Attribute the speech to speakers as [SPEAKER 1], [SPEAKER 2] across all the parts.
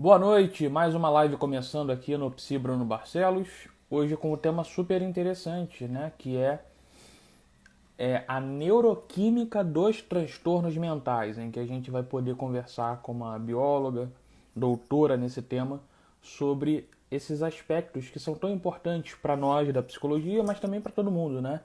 [SPEAKER 1] Boa noite, mais uma live começando aqui no Psi Bruno Barcelos. Hoje com um tema super interessante, né? Que é a neuroquímica dos transtornos mentais, em que a gente vai poder conversar com uma bióloga, doutora nesse tema, sobre esses aspectos que são tão importantes para nós da psicologia, mas também para todo mundo, né?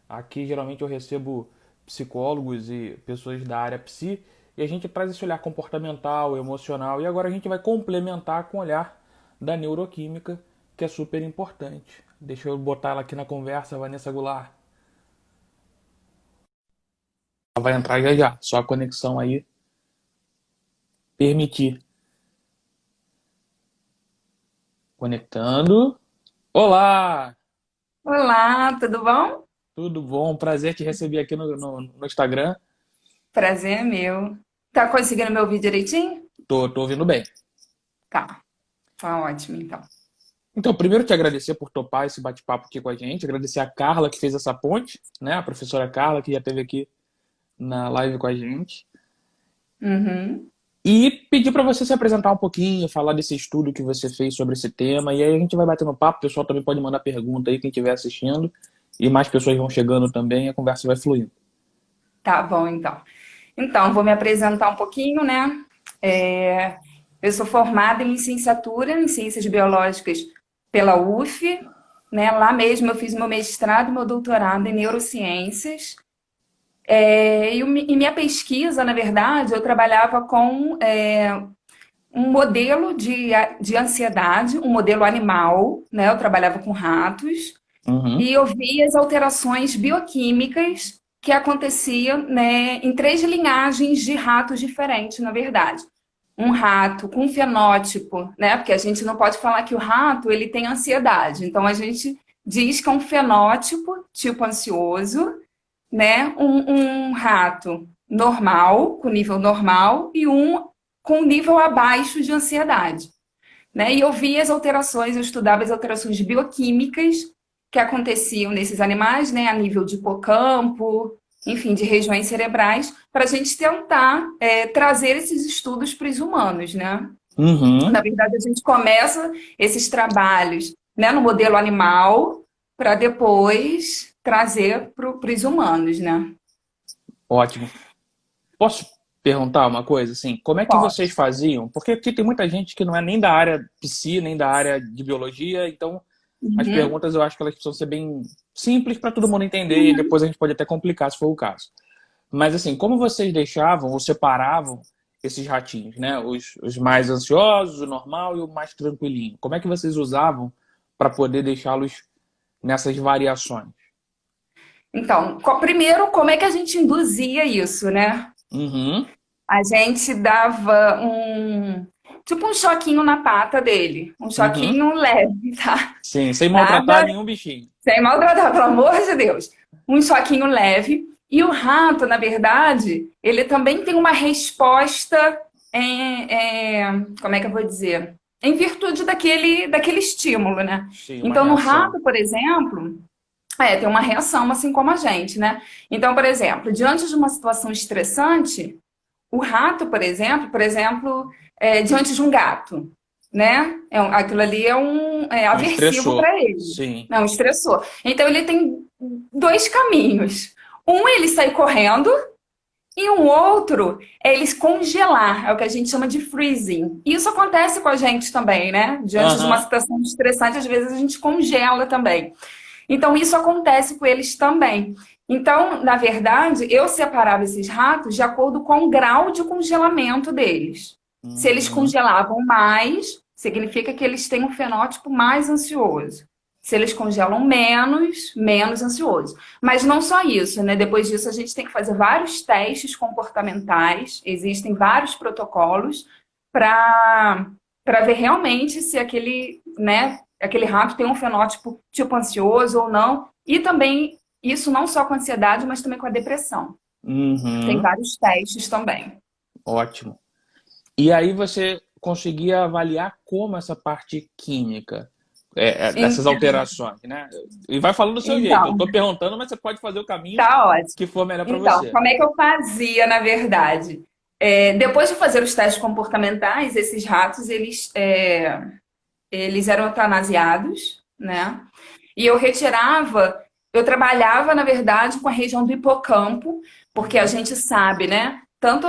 [SPEAKER 1] Aqui geralmente eu recebo psicólogos e pessoas da área psi e a gente traz esse olhar comportamental, emocional e agora a gente vai complementar com o olhar da neuroquímica, que é super importante. Deixa eu botar ela aqui na conversa, Vanessa Goulart. Ela vai entrar já já, só a conexão aí permitir. Conectando. Olá!
[SPEAKER 2] Olá, tudo bom?
[SPEAKER 1] Tudo bom? Prazer te receber aqui no Instagram.
[SPEAKER 2] Prazer é meu. Tá conseguindo me ouvir direitinho?
[SPEAKER 1] Tô ouvindo bem.
[SPEAKER 2] Tá ótimo então.
[SPEAKER 1] Então, primeiro te agradecer por topar esse bate-papo aqui com a gente, agradecer a Carla que fez essa ponte, né? A professora Carla que já esteve aqui na live com a gente.
[SPEAKER 2] Uhum.
[SPEAKER 1] E pedir para você se apresentar um pouquinho, falar desse estudo que você fez sobre esse tema, e aí a gente vai batendo papo, o pessoal também pode mandar pergunta aí, quem estiver assistindo, e mais pessoas vão chegando também, a conversa vai fluindo.
[SPEAKER 2] Tá bom então. Então, vou me apresentar um pouquinho, né? É, eu sou formada em licenciatura em Ciências Biológicas pela UF, né? Lá mesmo eu fiz meu mestrado e meu doutorado em Neurociências. E minha pesquisa, na verdade, eu trabalhava com um modelo de ansiedade, um modelo animal, né? Eu trabalhava com ratos
[SPEAKER 1] Uhum,
[SPEAKER 2] e eu via as alterações bioquímicas que aconteciam, né, em três linhagens de ratos diferentes, na verdade. Um rato com fenótipo, né? Porque a gente não pode falar que o rato ele tem ansiedade. Então a gente diz que é um fenótipo tipo ansioso, né? Um rato normal, com nível normal, e um com nível abaixo de ansiedade, né? E eu via as alterações, eu estudava as alterações bioquímicas que aconteciam nesses animais, né? A nível de hipocampo, enfim, de regiões cerebrais, para a gente tentar trazer esses estudos para os humanos, né?
[SPEAKER 1] uhum,
[SPEAKER 2] Na verdade, a gente começa esses trabalhos, né, no modelo animal, para depois trazer para os humanos, né?
[SPEAKER 1] ótimo. Posso perguntar uma coisa, assim, como é que vocês
[SPEAKER 2] Pode.
[SPEAKER 1] faziam? Porque aqui tem muita gente que não é nem da área psi, nem da área de biologia, então as
[SPEAKER 2] Uhum.
[SPEAKER 1] perguntas eu acho que elas precisam ser bem simples para todo mundo entender e depois a gente pode até complicar se for o caso. Mas assim, como vocês deixavam ou separavam esses ratinhos, né? Os mais ansiosos, o normal e o mais tranquilinho. Como é que vocês usavam para poder deixá-los nessas variações?
[SPEAKER 2] Então, primeiro, como é que a gente induzia isso, né?
[SPEAKER 1] Uhum,
[SPEAKER 2] A gente dava tipo um choquinho na pata dele, um
[SPEAKER 1] uhum.
[SPEAKER 2] choquinho leve, tá?
[SPEAKER 1] Sim, sem maltratar
[SPEAKER 2] Nada
[SPEAKER 1] nenhum bichinho.
[SPEAKER 2] sem maltratar, pelo amor de Deus. Um choquinho leve. E o rato, na verdade, ele também tem uma resposta como é que eu vou dizer? Em virtude daquele estímulo, né?
[SPEAKER 1] Sim, uma
[SPEAKER 2] Então, no
[SPEAKER 1] reação.
[SPEAKER 2] rato, por exemplo, tem uma reação assim como a gente, né? Então, por exemplo, diante de uma situação estressante, o rato, por exemplo, diante de um gato, né? Aquilo ali é
[SPEAKER 1] Um
[SPEAKER 2] aversivo
[SPEAKER 1] estressor.
[SPEAKER 2] para ele,
[SPEAKER 1] Sim.
[SPEAKER 2] é um estressor. Então ele tem dois caminhos. Um, ele sai correndo, e um outro é eles congelar, é o que a gente chama de freezing. Isso acontece com a gente também, né? Diante de uma
[SPEAKER 1] Aham.
[SPEAKER 2] situação estressante, às vezes a gente congela também. Então, isso acontece com eles também. Então, na verdade, eu separava esses ratos de acordo com o grau de congelamento deles. Se eles
[SPEAKER 1] Uhum.
[SPEAKER 2] congelavam mais, significa que eles têm um fenótipo mais ansioso. Se eles congelam menos, menos ansioso. Mas não só isso, né? Depois disso, a gente tem que fazer vários testes comportamentais, existem vários protocolos para ver realmente se aquele, né, aquele rato tem um fenótipo tipo ansioso ou não. E também, isso não só com a ansiedade, mas também com a depressão. Tem
[SPEAKER 1] Uhum.
[SPEAKER 2] vários testes também.
[SPEAKER 1] Ótimo. E aí você conseguia avaliar como essa parte química, dessas alterações, né? E vai falando do seu jeito. Eu
[SPEAKER 2] Então,
[SPEAKER 1] estou perguntando, mas você pode fazer o caminho
[SPEAKER 2] tá ótimo.
[SPEAKER 1] que for melhor para
[SPEAKER 2] Então,
[SPEAKER 1] você.
[SPEAKER 2] como é que eu fazia, na verdade? Depois de fazer os testes comportamentais, esses ratos, eles eram eutanasiados, né? E eu trabalhava, na verdade, com a região do hipocampo, porque a gente sabe, né? Tanto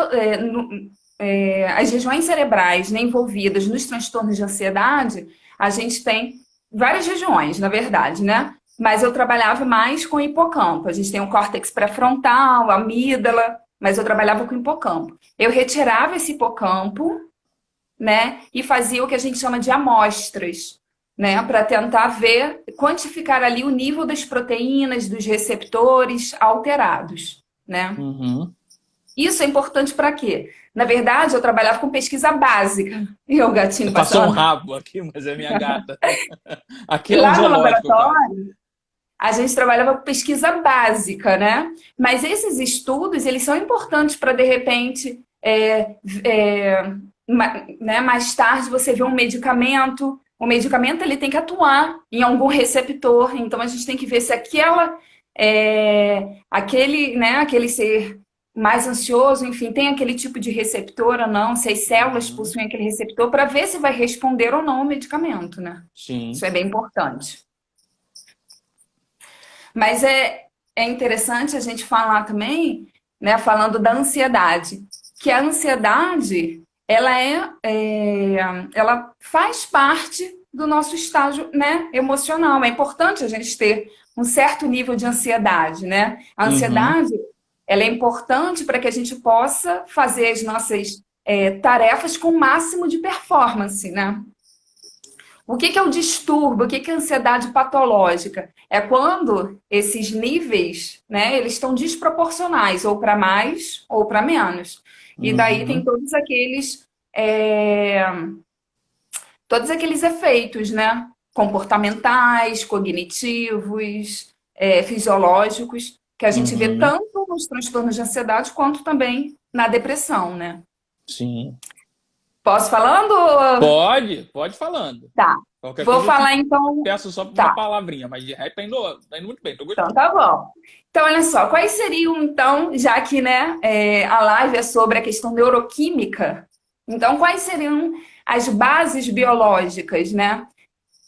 [SPEAKER 2] as regiões cerebrais, né, envolvidas nos transtornos de ansiedade, a gente tem várias regiões, na verdade, né? Mas eu trabalhava mais com o hipocampo. A gente tem o córtex pré-frontal, a amígdala, mas eu trabalhava com o hipocampo. Eu retirava esse hipocampo, né, e fazia o que a gente chama de amostras, né, para tentar ver, quantificar ali o nível das proteínas, dos receptores alterados, né?
[SPEAKER 1] Uhum.
[SPEAKER 2] Isso é importante para quê? Na verdade, eu trabalhava com pesquisa básica. E o gatinho
[SPEAKER 1] Passou um
[SPEAKER 2] passando.
[SPEAKER 1] rabo aqui, mas é minha gata. Aqui
[SPEAKER 2] E
[SPEAKER 1] é um
[SPEAKER 2] lá no
[SPEAKER 1] zoológico, quase.
[SPEAKER 2] laboratório, a gente trabalhava com pesquisa básica, né? Mas esses estudos, eles são importantes para, de repente, né, mais tarde você vê um medicamento. O medicamento ele tem que atuar em algum receptor. Então, a gente tem que ver se aquele ser mais ansioso, enfim, tem aquele tipo de receptor ou não, se as células
[SPEAKER 1] Uhum.
[SPEAKER 2] possuem aquele receptor, para ver se vai responder ou não ao medicamento, né? Isso
[SPEAKER 1] Sim.
[SPEAKER 2] é bem importante. Mas é interessante a gente falar também, né, falando da ansiedade, que a ansiedade, ela faz parte do nosso estágio, né, emocional. É importante a gente ter um certo nível de ansiedade, né? A
[SPEAKER 1] Uhum.
[SPEAKER 2] ansiedade, ela é importante para que a gente possa fazer as nossas tarefas com o máximo de performance, né? O que é o distúrbio? O que é a ansiedade patológica? É quando esses níveis, né, eles estão desproporcionais, ou para mais ou para menos. E daí tem
[SPEAKER 1] Uhum.
[SPEAKER 2] é, todos aqueles efeitos, né, comportamentais, cognitivos, fisiológicos, que a gente vê
[SPEAKER 1] Uhum.
[SPEAKER 2] tanto nos transtornos de ansiedade quanto também na depressão, né?
[SPEAKER 1] Sim.
[SPEAKER 2] Posso falando?
[SPEAKER 1] Pode falando.
[SPEAKER 2] Tá.
[SPEAKER 1] Qualquer
[SPEAKER 2] Vou
[SPEAKER 1] coisa eu te
[SPEAKER 2] falar então.
[SPEAKER 1] peço só uma
[SPEAKER 2] Tá.
[SPEAKER 1] palavrinha, mas de resto tá indo muito bem, tô
[SPEAKER 2] Então,
[SPEAKER 1] gostando.
[SPEAKER 2] tá bom. Então, olha só, quais seriam, então, já que, né, a live é sobre a questão neuroquímica, então, quais seriam as bases biológicas, né?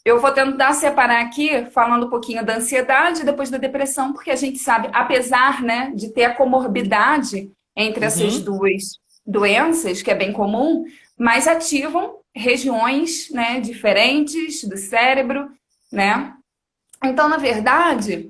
[SPEAKER 2] Eu vou tentar separar aqui, falando um pouquinho da ansiedade e depois da depressão, porque a gente sabe, apesar, né, de ter a comorbidade entre essas
[SPEAKER 1] Uhum.
[SPEAKER 2] duas doenças, que é bem comum, mas ativam regiões, né, diferentes do cérebro, né? Então, na verdade,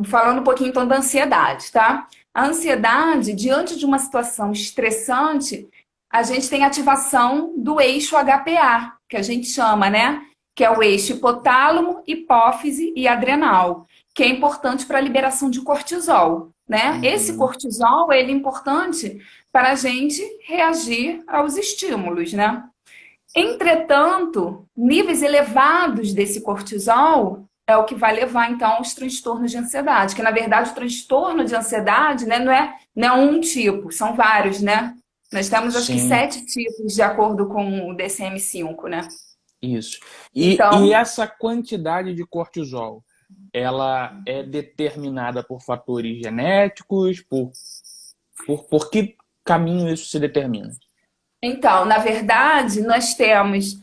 [SPEAKER 2] falando um pouquinho então da ansiedade, tá? A ansiedade, diante de uma situação estressante, a gente tem ativação do eixo HPA, que a gente chama, né? Que é o eixo hipotálamo, hipófise e adrenal, que é importante para a liberação de cortisol, né? Esse
[SPEAKER 1] Uhum.
[SPEAKER 2] cortisol, ele é importante para a gente reagir aos estímulos, né? Entretanto, níveis elevados desse cortisol é o que vai levar, então, aos transtornos de ansiedade, que, na verdade, o transtorno de ansiedade, né, não é um tipo, são vários, né? Nós temos, acho que,
[SPEAKER 1] Sim,
[SPEAKER 2] 7 tipos, de acordo com o DSM-5, né?
[SPEAKER 1] isso. E
[SPEAKER 2] Então,
[SPEAKER 1] essa quantidade de cortisol, ela é determinada por fatores genéticos, por que caminho isso se determina?
[SPEAKER 2] na verdade, nós temos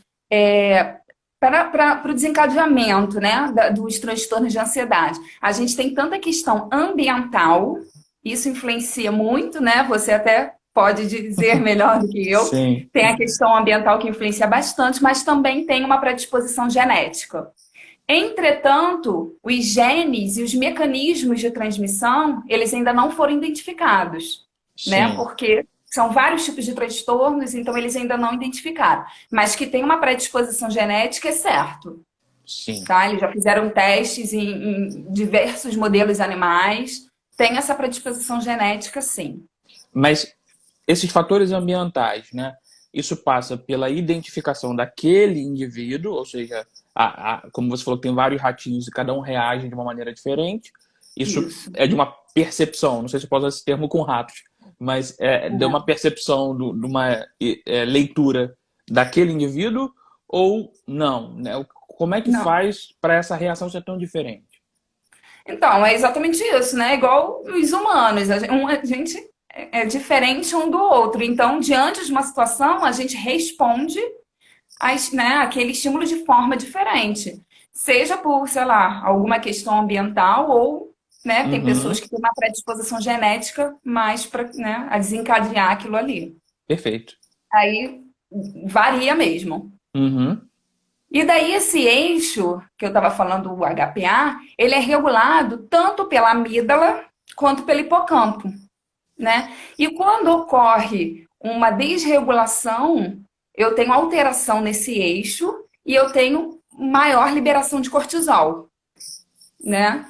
[SPEAKER 2] para o desencadeamento, né, dos transtornos de ansiedade. A gente tem tanta questão ambiental, isso influencia muito, né? Você até pode dizer melhor do que eu.
[SPEAKER 1] Sim.
[SPEAKER 2] Tem a questão ambiental que influencia bastante, mas também tem uma predisposição genética. Entretanto, os genes e os mecanismos de transmissão, eles ainda não foram identificados, né?
[SPEAKER 1] Sim,
[SPEAKER 2] Porque são vários tipos de transtornos, então eles ainda não identificaram. Mas que tem uma predisposição genética é certo,
[SPEAKER 1] sim.
[SPEAKER 2] tá? Eles já fizeram testes em diversos modelos animais, tem essa predisposição genética, sim.
[SPEAKER 1] Mas esses fatores ambientais, né? Isso passa pela identificação daquele indivíduo, ou seja, como você falou, tem vários ratinhos e cada um reage de uma maneira diferente. Isso
[SPEAKER 2] Isso.
[SPEAKER 1] é de uma percepção, não sei se eu posso usar esse termo com ratos, mas é de uma percepção, de uma leitura daquele indivíduo ou não, né? Como é que
[SPEAKER 2] Não.
[SPEAKER 1] faz para essa reação ser tão diferente?
[SPEAKER 2] Então, é exatamente isso, né? Igual os humanos. A gente é diferente um do outro. Então, diante de uma situação, a gente responde né, aquele estímulo de forma diferente. Seja por, sei lá, alguma questão ambiental ou, né, tem pessoas
[SPEAKER 1] Uhum.
[SPEAKER 2] que têm uma predisposição genética mais para, né, a desencadear aquilo ali.
[SPEAKER 1] Perfeito.
[SPEAKER 2] Aí varia mesmo.
[SPEAKER 1] Uhum.
[SPEAKER 2] E daí esse eixo que eu estava falando, o HPA, ele é regulado tanto pela amígdala quanto pelo hipocampo, né? E quando ocorre uma desregulação, eu tenho alteração nesse eixo e eu tenho maior liberação de cortisol, né?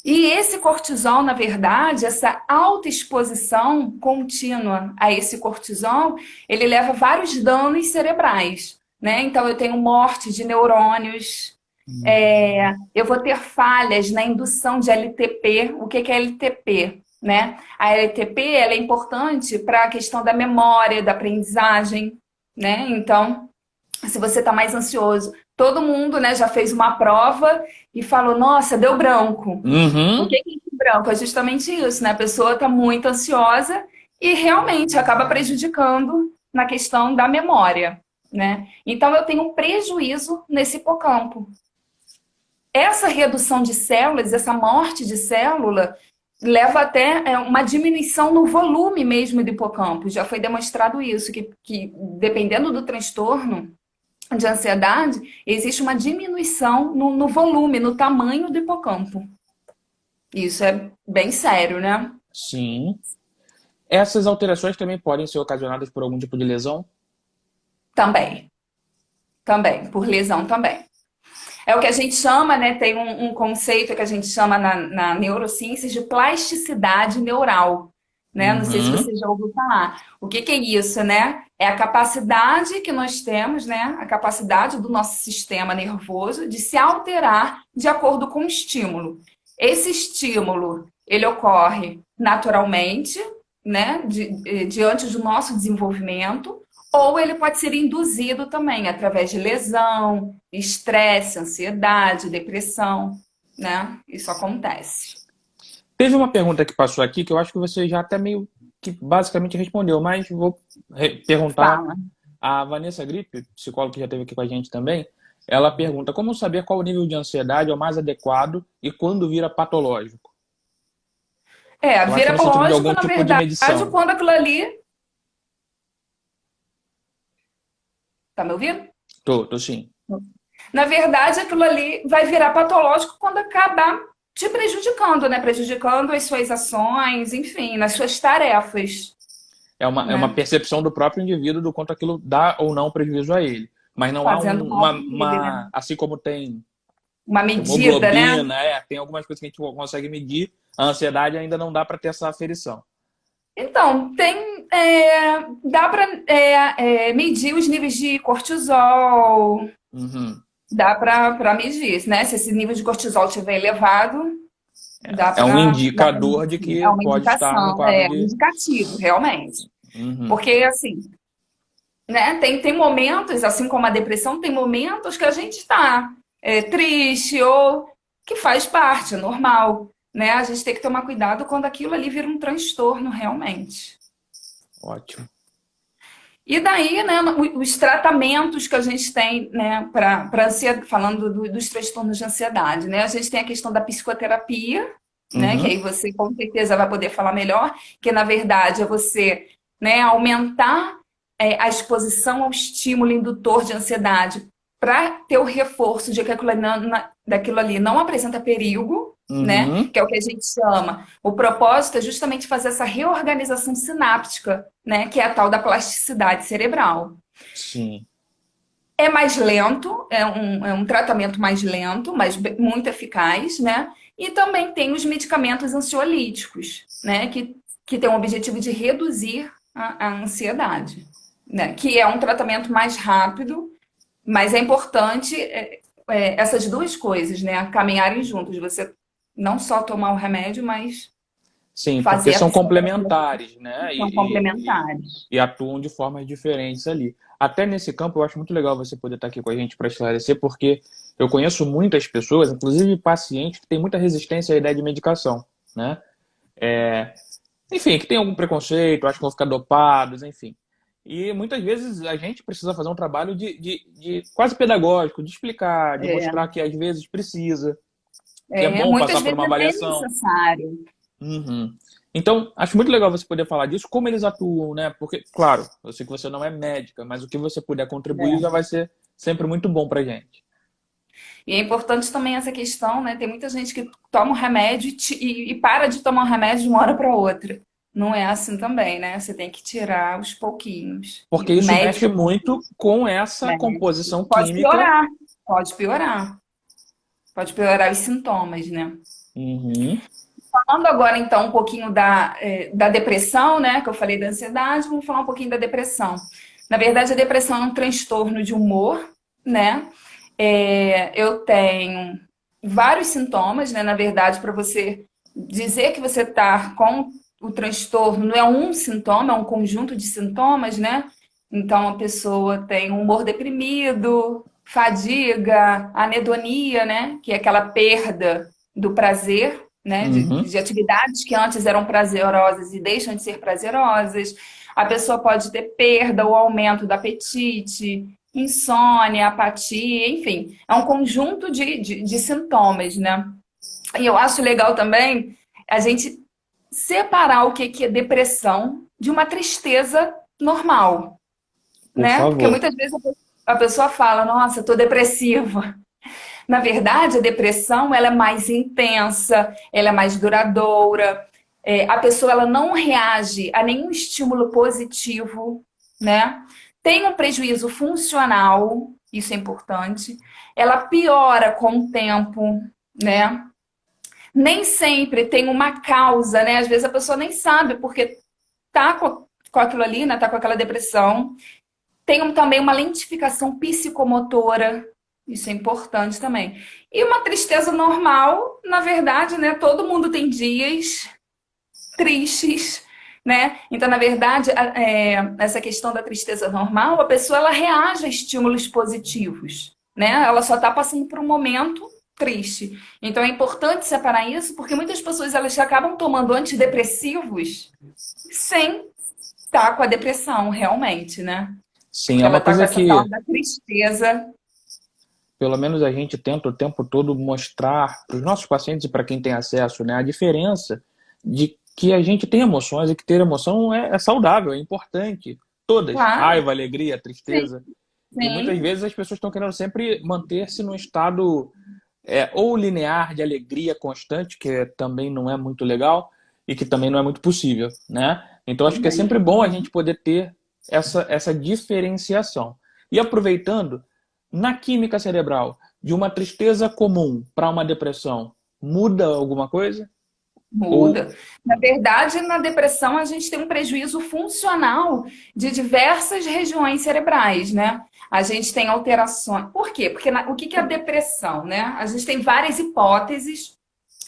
[SPEAKER 2] E esse cortisol, na verdade, essa alta exposição contínua a esse cortisol, ele leva a vários danos cerebrais, né? Então, eu tenho morte de neurônios, eu vou ter falhas na indução de LTP. O que é LTP? Né? A LTP ela é importante para a questão da memória, da aprendizagem, né? Então, se você está mais ansioso, todo mundo, né, já fez uma prova e falou, nossa, deu branco. O
[SPEAKER 1] Uhum.
[SPEAKER 2] que é esse branco? É justamente isso, né? A pessoa está muito ansiosa e realmente acaba prejudicando na questão da memória, né? Então eu tenho um prejuízo nesse hipocampo. Essa redução de células, essa morte de célula, leva até uma diminuição no volume mesmo do hipocampo. Já foi demonstrado isso, que dependendo do transtorno de ansiedade, existe uma diminuição no volume, no tamanho do hipocampo. Isso é bem sério, né?
[SPEAKER 1] Sim. Essas alterações também podem ser ocasionadas por algum tipo de lesão?
[SPEAKER 2] Também, também, por lesão também. É o que a gente chama, né? Tem um conceito que a gente chama na neurociência de plasticidade neural, né? Não sei se
[SPEAKER 1] Uhum.
[SPEAKER 2] você já ouviu falar. O que é isso, né? É a capacidade que nós temos, né? A capacidade do nosso sistema nervoso de se alterar de acordo com o estímulo. Esse estímulo, ele ocorre naturalmente, né? Diante do nosso desenvolvimento, ou ele pode ser induzido também através de lesão, estresse, ansiedade, depressão, né? Isso acontece.
[SPEAKER 1] Teve uma pergunta que passou aqui que eu acho que você já até meio que basicamente respondeu, mas vou perguntar.
[SPEAKER 2] Fala.
[SPEAKER 1] A Vanessa Gripe, psicóloga que já esteve aqui com a gente também, ela pergunta como saber qual o nível de ansiedade é o mais adequado e quando vira patológico. Eu acho que é
[SPEAKER 2] Vira
[SPEAKER 1] no sentido de
[SPEAKER 2] lógico,
[SPEAKER 1] algum
[SPEAKER 2] na
[SPEAKER 1] tipo de
[SPEAKER 2] verdade,
[SPEAKER 1] medição.
[SPEAKER 2] quando aquilo ali. Tá me ouvindo?
[SPEAKER 1] Tô sim.
[SPEAKER 2] Na verdade, aquilo ali vai virar patológico quando acabar te prejudicando, né? Prejudicando as suas ações, enfim, nas suas tarefas,
[SPEAKER 1] É uma
[SPEAKER 2] né?
[SPEAKER 1] percepção do próprio indivíduo do quanto aquilo dá ou não prejuízo a ele. Mas não há
[SPEAKER 2] Fazendo mal para ele, né?
[SPEAKER 1] assim como tem
[SPEAKER 2] Uma medida, né?
[SPEAKER 1] hemoglobina, tem algumas coisas que a gente consegue medir, a ansiedade ainda não dá para ter essa aferição.
[SPEAKER 2] Então, dá para medir os níveis de cortisol,
[SPEAKER 1] Uhum.
[SPEAKER 2] dá para medir, né? Se esse nível de cortisol estiver elevado,
[SPEAKER 1] É um
[SPEAKER 2] dá para
[SPEAKER 1] indicador de
[SPEAKER 2] medir. É
[SPEAKER 1] que
[SPEAKER 2] uma
[SPEAKER 1] pode estar no
[SPEAKER 2] indicação,
[SPEAKER 1] quadro
[SPEAKER 2] é um
[SPEAKER 1] de.
[SPEAKER 2] indicativo, realmente.
[SPEAKER 1] Uhum.
[SPEAKER 2] Porque, assim, né, tem momentos, assim como a depressão, tem momentos que a gente está triste ou que faz parte, é normal, né? A gente tem que tomar cuidado quando aquilo ali vira um transtorno realmente.
[SPEAKER 1] Ótimo.
[SPEAKER 2] E daí, né, os tratamentos que a gente tem, né, para ansiedade, falando dos transtornos de ansiedade, né? A gente tem a questão da psicoterapia, né, que
[SPEAKER 1] Uhum.
[SPEAKER 2] aí você com certeza vai poder falar melhor, que na verdade é você, né, aumentar a exposição ao estímulo indutor de ansiedade para ter o reforço de que daquilo ali não apresenta perigo, né?
[SPEAKER 1] Uhum.
[SPEAKER 2] Que é o que a gente chama. O propósito é justamente fazer essa reorganização sináptica, né? Que é a tal da plasticidade cerebral.
[SPEAKER 1] Sim.
[SPEAKER 2] É mais lento, é um tratamento mais lento, mas muito eficaz, né? E também tem os medicamentos ansiolíticos, né? Que tem o objetivo de reduzir a ansiedade, né? Que é um tratamento mais rápido, mas é importante essas duas coisas, né? Caminharem juntos. Você não só tomar o remédio, mas
[SPEAKER 1] Sim, porque
[SPEAKER 2] fazer a
[SPEAKER 1] são
[SPEAKER 2] psicoterapia
[SPEAKER 1] complementares, né?
[SPEAKER 2] são complementares.
[SPEAKER 1] E atuam de formas diferentes ali. Até nesse campo, eu acho muito legal você poder estar aqui com a gente para esclarecer, porque eu conheço muitas pessoas, inclusive pacientes, que têm muita resistência à ideia de medicação, né? enfim, que tem algum preconceito, acham que vão ficar dopados, enfim. E muitas vezes a gente precisa fazer um trabalho de quase pedagógico, de explicar, de
[SPEAKER 2] É,
[SPEAKER 1] mostrar que às vezes precisa, que é bom
[SPEAKER 2] muitas
[SPEAKER 1] passar por
[SPEAKER 2] vezes
[SPEAKER 1] uma
[SPEAKER 2] até é
[SPEAKER 1] avaliação.
[SPEAKER 2] necessário.
[SPEAKER 1] Uhum. Então, acho muito legal você poder falar disso, como eles atuam, né? Porque, claro, eu sei que você não é médica, mas o que você puder contribuir já
[SPEAKER 2] É.
[SPEAKER 1] vai ser sempre muito bom pra gente.
[SPEAKER 2] E é importante também essa questão, né? Tem muita gente que toma um remédio e para de tomar um remédio de uma hora para outra. Não é assim também, né? Você tem que tirar aos pouquinhos. E
[SPEAKER 1] Porque
[SPEAKER 2] o
[SPEAKER 1] isso mexe
[SPEAKER 2] médico,
[SPEAKER 1] muito com essa
[SPEAKER 2] né?
[SPEAKER 1] composição
[SPEAKER 2] Pode
[SPEAKER 1] química.
[SPEAKER 2] piorar, pode piorar. Pode piorar os sintomas, né?
[SPEAKER 1] Uhum.
[SPEAKER 2] Falando agora, então, um pouquinho da depressão, né? Que eu falei da ansiedade, vamos falar um pouquinho da depressão. Na verdade, a depressão é um transtorno de humor, né? Eu tenho vários sintomas, né? Na verdade, para você dizer que você está com o transtorno, não é um sintoma, é um conjunto de sintomas, né? Então, a pessoa tem um humor deprimido, fadiga, anedonia, né? Que é aquela perda do prazer, né?
[SPEAKER 1] Uhum.
[SPEAKER 2] De atividades que antes eram prazerosas e deixam de ser prazerosas. A pessoa pode ter perda ou aumento do apetite, insônia, apatia, enfim, é um conjunto de sintomas, né? E eu acho legal também a gente separar o que é depressão de uma tristeza normal,
[SPEAKER 1] Por
[SPEAKER 2] né? Porque
[SPEAKER 1] favor.
[SPEAKER 2] muitas vezes a pessoa fala, nossa, eu tô depressiva. Na verdade, a depressão ela é mais intensa, ela é mais duradoura. A pessoa ela não reage a nenhum estímulo positivo, né? Tem um prejuízo funcional, isso é importante. Ela piora com o tempo, né? Nem sempre tem uma causa, né? Às vezes a pessoa nem sabe porque tá com aquilo ali, né? Tá com aquela depressão. Tem também uma lentificação psicomotora, isso é importante também. E uma tristeza normal, na verdade, né? Todo mundo tem dias tristes, né? Então, na verdade, essa questão da tristeza normal, a pessoa ela reage a estímulos positivos, né? Ela só está passando por um momento triste. Então, é importante separar isso, porque muitas pessoas elas acabam tomando antidepressivos sem estar com a depressão, realmente, né?
[SPEAKER 1] Sim,
[SPEAKER 2] Porque
[SPEAKER 1] é
[SPEAKER 2] ela
[SPEAKER 1] uma
[SPEAKER 2] está com
[SPEAKER 1] coisa
[SPEAKER 2] essa
[SPEAKER 1] que
[SPEAKER 2] tal da tristeza.
[SPEAKER 1] pelo menos a gente tenta o tempo todo mostrar para os nossos pacientes e para quem tem acesso, né, a diferença de que a gente tem emoções e que ter emoção é saudável, é importante. Todas,
[SPEAKER 2] Claro,
[SPEAKER 1] raiva, alegria,
[SPEAKER 2] sim,
[SPEAKER 1] tristeza. E muitas
[SPEAKER 2] sim.
[SPEAKER 1] vezes as pessoas estão querendo sempre manter-se num estado ou linear de alegria constante, que também não é muito legal e que também não é muito possível, né? Então acho que é
[SPEAKER 2] Também.
[SPEAKER 1] sempre bom a gente poder ter essa diferenciação. E aproveitando, na química cerebral, de uma tristeza comum para uma depressão, muda alguma coisa? Ou.
[SPEAKER 2] Muda. Na verdade, na depressão, a gente tem um prejuízo funcional de diversas regiões cerebrais, né? A gente tem alterações. Por quê? Porque o que é a depressão, né? A gente tem várias hipóteses,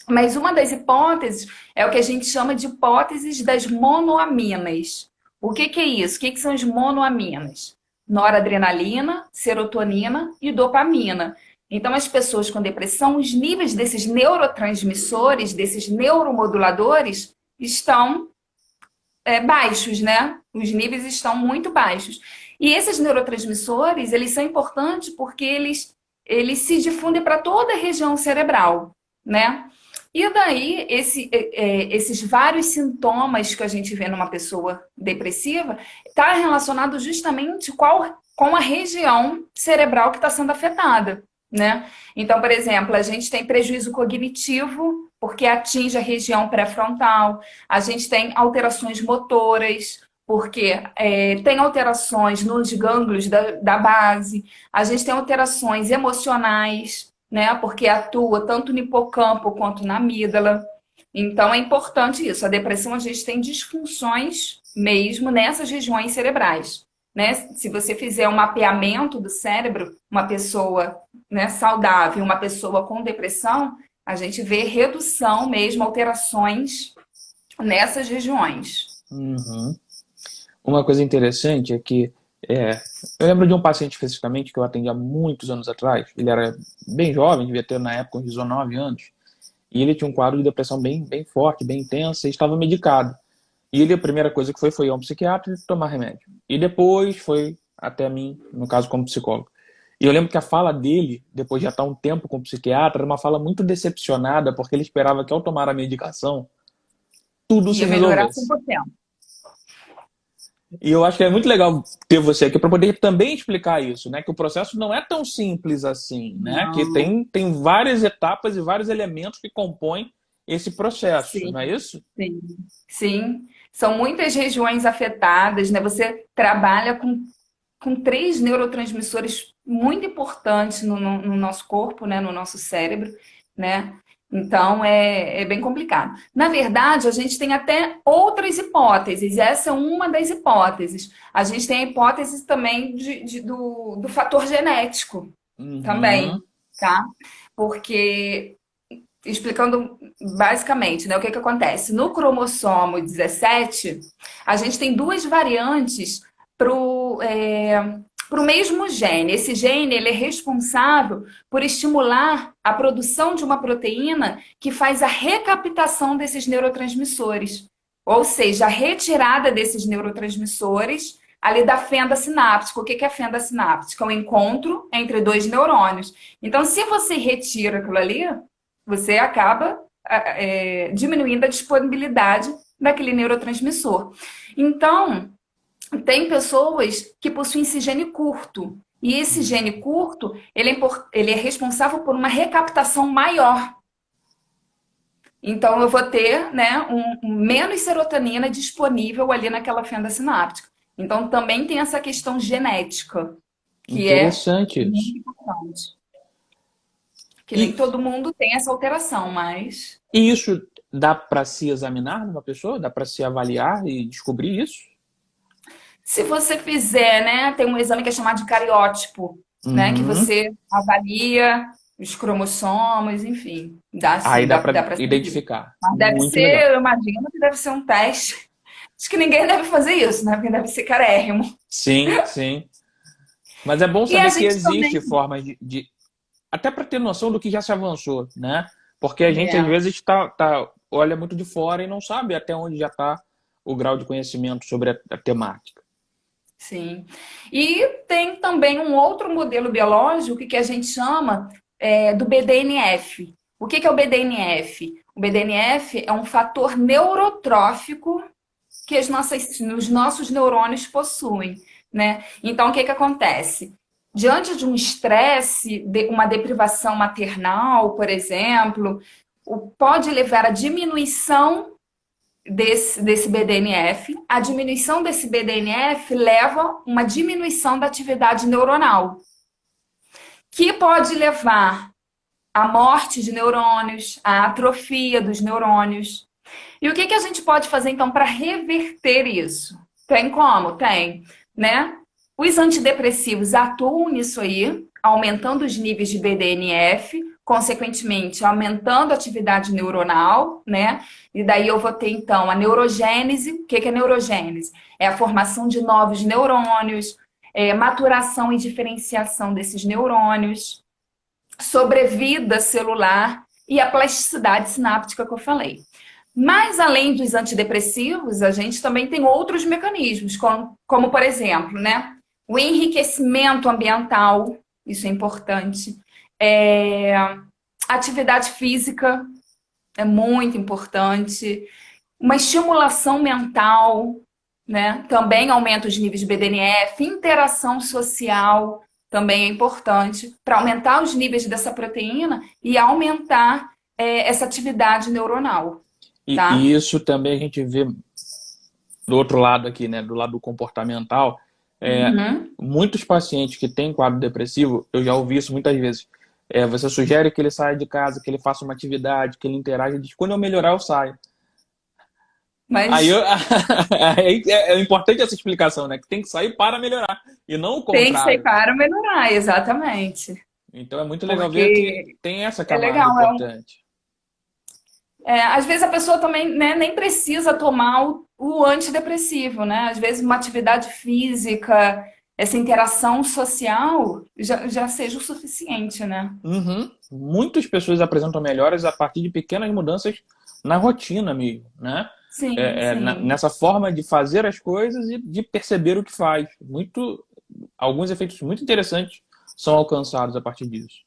[SPEAKER 2] mas uma das hipóteses é o que a gente chama de hipóteses das monoaminas. O que é isso? O que são as monoaminas? Noradrenalina, serotonina e dopamina. Então, as pessoas com depressão, os níveis desses neurotransmissores, desses neuromoduladores, estão baixos, né? Os níveis estão muito baixos. E esses neurotransmissores, eles são importantes porque eles se difundem para toda a região cerebral, né? E daí, esses vários sintomas que a gente vê numa pessoa depressiva está relacionado justamente com a região cerebral que está sendo afetada, né? Então, por exemplo, a gente tem prejuízo cognitivo, porque atinge a região pré-frontal, a gente tem alterações motoras, porque tem alterações nos gânglios da base, a gente tem alterações emocionais, né? Porque atua tanto no hipocampo quanto na amígdala. Então é importante isso. A depressão, a gente tem disfunções mesmo nessas regiões cerebrais. Né? Se você fizer um mapeamento do cérebro, uma pessoa, né, saudável, uma pessoa com depressão, a gente vê redução mesmo, alterações nessas regiões.
[SPEAKER 1] Uhum. Uma coisa interessante é que eu lembro de um paciente especificamente que eu atendi há muitos anos atrás. Ele era bem jovem, devia ter na época uns 19 anos, e ele tinha um quadro de depressão bem forte, bem intensa, e estava medicado. E ele, a primeira coisa que foi ir a um psiquiatra e tomar remédio. E depois foi até mim, no caso, como psicólogo. E eu lembro que a fala dele, depois de já estar um tempo com o psiquiatra, era uma fala muito decepcionada, porque ele esperava que ao tomar a medicação, tudo se
[SPEAKER 2] Ia melhorar
[SPEAKER 1] resolvesse.
[SPEAKER 2] 100%.
[SPEAKER 1] E eu acho que é muito legal ter você aqui para poder também explicar isso, né? Que o processo não é tão simples assim, né? Que
[SPEAKER 2] Não,
[SPEAKER 1] tem várias etapas e vários elementos que compõem esse processo,
[SPEAKER 2] sim,
[SPEAKER 1] não é isso?
[SPEAKER 2] sim, sim. São muitas regiões afetadas, né? Você trabalha com três neurotransmissores muito importantes no nosso corpo, né? No nosso cérebro, né? Então é bem complicado. Na verdade, a gente tem até outras hipóteses. Essa é uma das hipóteses. A gente tem a hipótese também do fator genético também,
[SPEAKER 1] Uhum.
[SPEAKER 2] tá? Porque explicando basicamente, né, o que que acontece? No cromossomo 17, a gente tem duas variantes para o mesmo gene. Esse gene ele é responsável por estimular a produção de uma proteína que faz a recaptação desses neurotransmissores, ou seja, a retirada desses neurotransmissores ali da fenda sináptica. O que que é a fenda sináptica? É um encontro entre dois neurônios. Então, se você retira aquilo ali, você acaba diminuindo a disponibilidade daquele neurotransmissor. Então, tem pessoas que possuem esse gene curto. E esse gene curto, ele é responsável por uma recaptação maior. Então, eu vou ter, né, menos serotonina disponível ali naquela fenda sináptica. Então, também tem essa questão genética, que é
[SPEAKER 1] Interessante isso.
[SPEAKER 2] muito importante. Que nem
[SPEAKER 1] E,
[SPEAKER 2] todo mundo tem essa alteração, mas
[SPEAKER 1] e isso dá para se examinar numa pessoa? Dá para se avaliar e descobrir isso?
[SPEAKER 2] se você fizer, né, tem um exame que é chamado de cariótipo, né, que
[SPEAKER 1] Uhum.
[SPEAKER 2] você avalia os cromossomos, enfim, dá
[SPEAKER 1] Aí
[SPEAKER 2] sim,
[SPEAKER 1] dá
[SPEAKER 2] dá
[SPEAKER 1] para
[SPEAKER 2] para saber.
[SPEAKER 1] identificar.
[SPEAKER 2] Mas deve
[SPEAKER 1] Muito
[SPEAKER 2] ser,
[SPEAKER 1] legal.
[SPEAKER 2] eu imagino que deve ser um teste. Acho que ninguém deve fazer isso, né, porque deve ser carérrimo.
[SPEAKER 1] Sim, sim. Mas é bom
[SPEAKER 2] E a
[SPEAKER 1] saber que
[SPEAKER 2] gente
[SPEAKER 1] existe
[SPEAKER 2] também.
[SPEAKER 1] formas até para ter noção do que já se avançou, né? Porque a gente às
[SPEAKER 2] É,
[SPEAKER 1] vezes olha muito de fora e não sabe até onde já está o grau de conhecimento sobre a temática.
[SPEAKER 2] sim. E tem também um outro modelo biológico que a gente chama do BDNF. O que que é o BDNF? O BDNF é um fator neurotrófico que os nossos neurônios possuem, né? Então, o que que acontece? Diante de um estresse, de uma deprivação maternal, por exemplo, pode levar à diminuição desse BDNF. A diminuição desse BDNF leva uma diminuição da atividade neuronal, que pode levar à morte de neurônios, à atrofia dos neurônios. E o que que a gente pode fazer então para reverter isso? Tem como? Tem, né? Os antidepressivos atuam nisso aí, aumentando os níveis de BDNF, consequentemente aumentando a atividade neuronal, né? E daí eu vou ter então a neurogênese. O que que é neurogênese? É a formação de novos neurônios, maturação e diferenciação desses neurônios, sobrevida celular e a plasticidade sináptica que eu falei. Mas, além dos antidepressivos, a gente também tem outros mecanismos, como por exemplo, né, o enriquecimento ambiental, isso é importante. Atividade física é muito importante. Uma estimulação mental, né, também aumenta os níveis de BDNF. Interação social também é importante para aumentar os níveis dessa proteína e aumentar essa atividade neuronal,
[SPEAKER 1] E
[SPEAKER 2] tá?
[SPEAKER 1] isso também a gente vê do outro lado aqui, né? Do lado comportamental. É,
[SPEAKER 2] Uhum.
[SPEAKER 1] muitos pacientes que têm quadro depressivo, eu já ouvi isso muitas vezes. Você sugere que ele saia de casa, que ele faça uma atividade, que ele interaja, ele diz, quando eu melhorar, eu saio. Aí
[SPEAKER 2] Mas
[SPEAKER 1] é importante essa explicação, né? Que tem que sair para melhorar, e não o
[SPEAKER 2] tem que ser
[SPEAKER 1] contrário.
[SPEAKER 2] para melhorar, exatamente.
[SPEAKER 1] Então é muito legal ver que
[SPEAKER 2] Porque
[SPEAKER 1] tem essa
[SPEAKER 2] é
[SPEAKER 1] camada
[SPEAKER 2] legal.
[SPEAKER 1] importante.
[SPEAKER 2] Às vezes a pessoa também, né, nem precisa tomar o antidepressivo, né? Às vezes uma atividade física, essa interação social já seja o suficiente, né?
[SPEAKER 1] Uhum. Muitas pessoas apresentam melhoras a partir de pequenas mudanças na rotina mesmo, né?
[SPEAKER 2] Sim, sim.
[SPEAKER 1] nessa forma de fazer as coisas e de perceber o que faz. Alguns efeitos muito interessantes são alcançados a partir disso.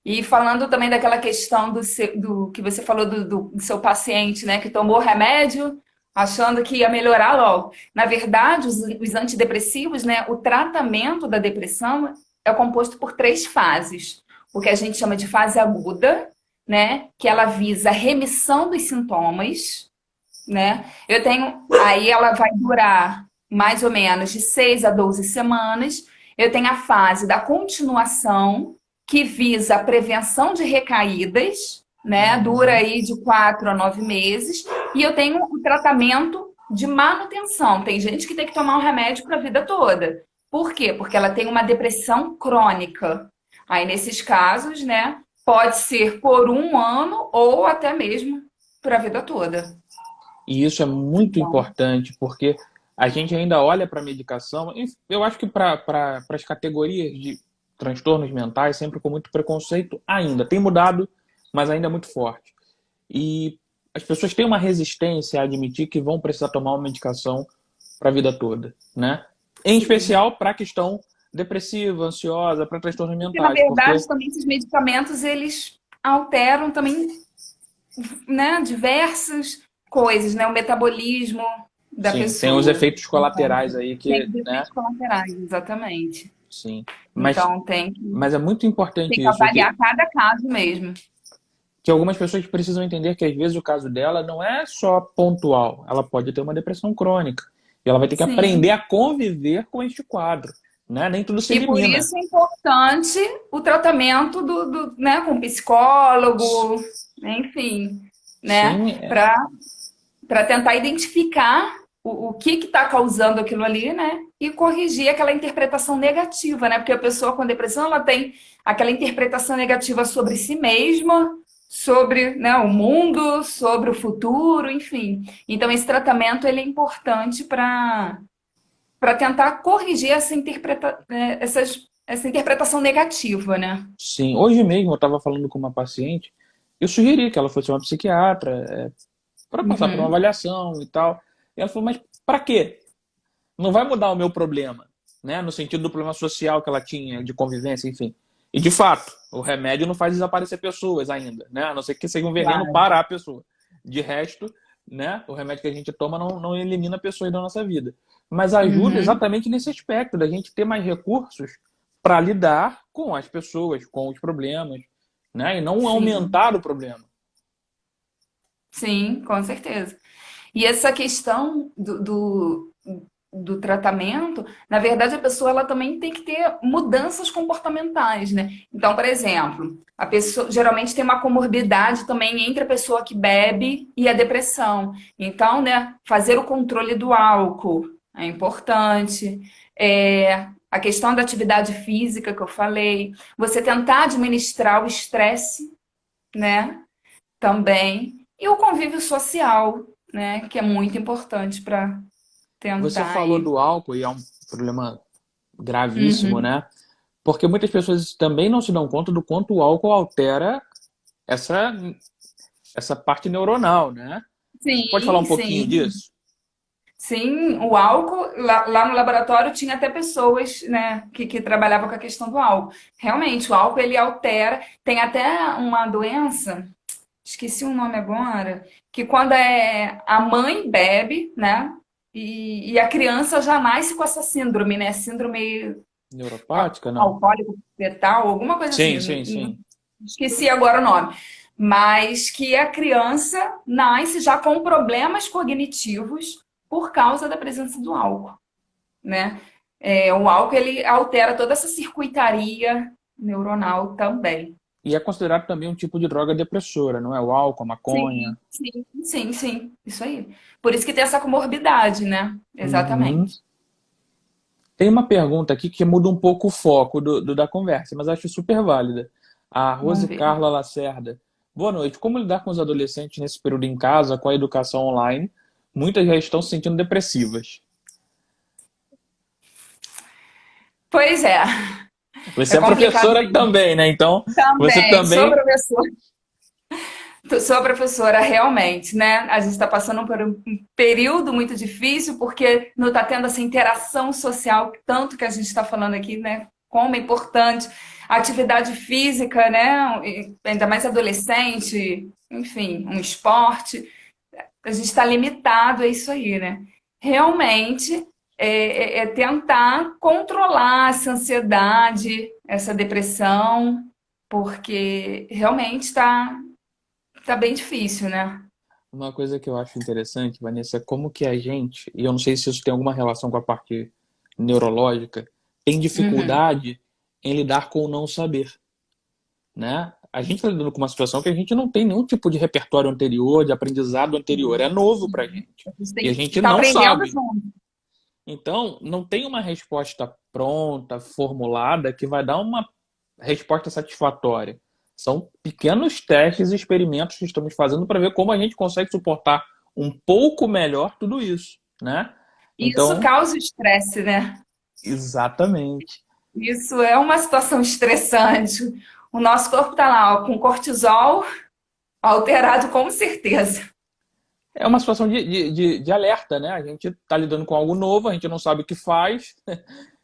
[SPEAKER 2] E falando também daquela questão do que você falou do seu paciente, né, que tomou remédio achando que ia melhorar logo. Na verdade, os antidepressivos, né, o tratamento da depressão é composto por três fases. O que a gente chama de fase aguda, né, que ela visa a remissão dos sintomas, né? Aí ela vai durar mais ou menos de 6 a 12 semanas. Eu tenho a fase da continuação, que visa a prevenção de recaídas, né? Dura
[SPEAKER 1] Uhum.
[SPEAKER 2] aí de 4 a 9 meses. E eu tenho o tratamento de manutenção. Tem gente que tem que tomar um remédio para a vida toda. Por quê? Porque ela tem uma depressão crônica. Aí, nesses casos, né, pode ser por um ano ou até mesmo para a vida toda.
[SPEAKER 1] E isso é muito importante, porque a gente ainda olha para a medicação, e eu acho que para as categorias de transtornos mentais, sempre com muito preconceito, ainda. Tem mudado, mas ainda é muito forte. E as pessoas têm uma resistência a admitir que vão precisar tomar uma medicação para a vida toda, né? Em
[SPEAKER 2] Sim.
[SPEAKER 1] especial para a questão depressiva, ansiosa, para transtornos
[SPEAKER 2] Porque, na
[SPEAKER 1] mentais, porque
[SPEAKER 2] verdade, também esses medicamentos, eles alteram também, né, diversas coisas, né? O metabolismo da
[SPEAKER 1] sim, tem os
[SPEAKER 2] pessoa.
[SPEAKER 1] efeitos
[SPEAKER 2] Então,
[SPEAKER 1] colaterais aí
[SPEAKER 2] tem
[SPEAKER 1] que,
[SPEAKER 2] os
[SPEAKER 1] né?
[SPEAKER 2] efeitos colaterais, exatamente.
[SPEAKER 1] Sim. Mas,
[SPEAKER 2] Então,
[SPEAKER 1] mas é muito
[SPEAKER 2] tem
[SPEAKER 1] importante
[SPEAKER 2] que
[SPEAKER 1] isso,
[SPEAKER 2] avaliar cada caso mesmo.
[SPEAKER 1] que algumas pessoas precisam entender que às vezes o caso dela não é só pontual, ela pode ter uma depressão crônica. E ela vai ter que aprender
[SPEAKER 2] Sim.
[SPEAKER 1] a conviver com este quadro, né? Nem tudo se
[SPEAKER 2] E por
[SPEAKER 1] elimina.
[SPEAKER 2] isso é importante o tratamento né, com psicólogo, enfim, né?
[SPEAKER 1] Sim,
[SPEAKER 2] Para tentar identificar o que está causando aquilo ali, né? E corrigir aquela interpretação negativa, né? Porque a pessoa com depressão, ela tem aquela interpretação negativa sobre si mesma, sobre, né, o mundo, sobre o futuro, enfim. Então, esse tratamento ele é importante para tentar corrigir essa interpretação negativa, né?
[SPEAKER 1] sim. Hoje mesmo eu estava falando com uma paciente, eu sugeri que ela fosse uma psiquiatra, para passar por uma
[SPEAKER 2] Uhum.
[SPEAKER 1] avaliação e tal. E ela falou, mas para quê? Não vai mudar o meu problema, né? No sentido do problema social que ela tinha, de convivência, enfim. E de fato, o remédio não faz desaparecer pessoas ainda, né? A não ser que seja um veneno
[SPEAKER 2] Claro.
[SPEAKER 1] para a pessoa. De resto, né? O remédio que a gente toma não elimina pessoas da nossa vida. Mas ajuda
[SPEAKER 2] Uhum.
[SPEAKER 1] exatamente nesse aspecto, da gente ter mais recursos para lidar com as pessoas, com os problemas, né? E não
[SPEAKER 2] Sim,
[SPEAKER 1] aumentar o problema.
[SPEAKER 2] sim, com certeza. E essa questão do tratamento, na verdade, a pessoa ela também tem que ter mudanças comportamentais, né? Então, por exemplo, a pessoa geralmente tem uma comorbidade também entre a pessoa que bebe e a depressão. Então, né, fazer o controle do álcool é importante. A questão da atividade física que eu falei, você tentar administrar o estresse, né? Também. E o convívio social, né? Que é muito importante para
[SPEAKER 1] Você
[SPEAKER 2] tentar
[SPEAKER 1] falou
[SPEAKER 2] aí.
[SPEAKER 1] do álcool e é um problema gravíssimo,
[SPEAKER 2] Uhum.
[SPEAKER 1] né? Porque muitas pessoas também não se dão conta do quanto o álcool altera essa, essa parte neuronal, né? Você pode falar
[SPEAKER 2] Sim,
[SPEAKER 1] um pouquinho
[SPEAKER 2] sim.
[SPEAKER 1] disso?
[SPEAKER 2] Sim, o álcool, lá no laboratório tinha até pessoas, né, que trabalhavam com a questão do álcool. Realmente, o álcool ele altera. Tem até uma doença, esqueci o nome agora, que quando a mãe bebe, né, e a criança já nasce com essa síndrome, né, síndrome
[SPEAKER 1] Neuropática, não?
[SPEAKER 2] alcoólico fetal, alguma coisa assim.
[SPEAKER 1] Sim, sim, sim.
[SPEAKER 2] Esqueci agora o nome. Mas que a criança nasce já com problemas cognitivos por causa da presença do álcool, né? O álcool ele altera toda essa circuitaria neuronal também.
[SPEAKER 1] E é considerado também um tipo de droga depressora, não é? O álcool, a maconha.
[SPEAKER 2] Sim, sim, sim, sim. Isso aí. Por isso que tem essa comorbidade, né?
[SPEAKER 1] Uhum.
[SPEAKER 2] Exatamente.
[SPEAKER 1] Tem uma pergunta aqui que muda um pouco o foco da conversa, mas acho super válida. A
[SPEAKER 2] Vamos
[SPEAKER 1] Rose
[SPEAKER 2] ver.
[SPEAKER 1] Carla Lacerda. Boa noite. Como lidar com os adolescentes nesse período em casa, com a educação online? Muitas já estão se sentindo depressivas.
[SPEAKER 2] Pois é,
[SPEAKER 1] Você
[SPEAKER 2] é
[SPEAKER 1] é
[SPEAKER 2] complicado
[SPEAKER 1] professora também, né? Então, você
[SPEAKER 2] também. Sou
[SPEAKER 1] também.
[SPEAKER 2] professora Sou professora, realmente, né? A gente está passando por um período muito difícil, porque não está tendo essa interação social, tanto que a gente está falando aqui, né? Como é importante a atividade física, né? Ainda mais adolescente, enfim, um esporte. A gente está limitado a isso aí, né? Realmente é tentar controlar essa ansiedade, essa depressão, porque realmente tá bem difícil, né?
[SPEAKER 1] Uma coisa que eu acho interessante, Vanessa, é como que a gente, e eu não sei se isso tem alguma relação com a parte neurológica, tem
[SPEAKER 2] Uhum.
[SPEAKER 1] dificuldade em lidar com o não saber, né? A gente está lidando com uma situação que a gente não tem nenhum tipo de repertório anterior, de aprendizado anterior, é novo para a gente.
[SPEAKER 2] A gente
[SPEAKER 1] E a
[SPEAKER 2] tem que
[SPEAKER 1] gente
[SPEAKER 2] estar
[SPEAKER 1] não
[SPEAKER 2] aprendendo
[SPEAKER 1] sabe.
[SPEAKER 2] junto.
[SPEAKER 1] Então, não tem uma resposta pronta, formulada, que vai dar uma resposta satisfatória. São pequenos testes e experimentos que estamos fazendo para ver como a gente consegue suportar um pouco melhor tudo isso, né?
[SPEAKER 2] Isso
[SPEAKER 1] Então,
[SPEAKER 2] causa estresse, né?
[SPEAKER 1] exatamente.
[SPEAKER 2] Isso é uma situação estressante. O nosso corpo está lá, ó, com cortisol alterado, com certeza.
[SPEAKER 1] É uma situação de alerta, né? A gente está lidando com algo novo, a gente não sabe o que faz.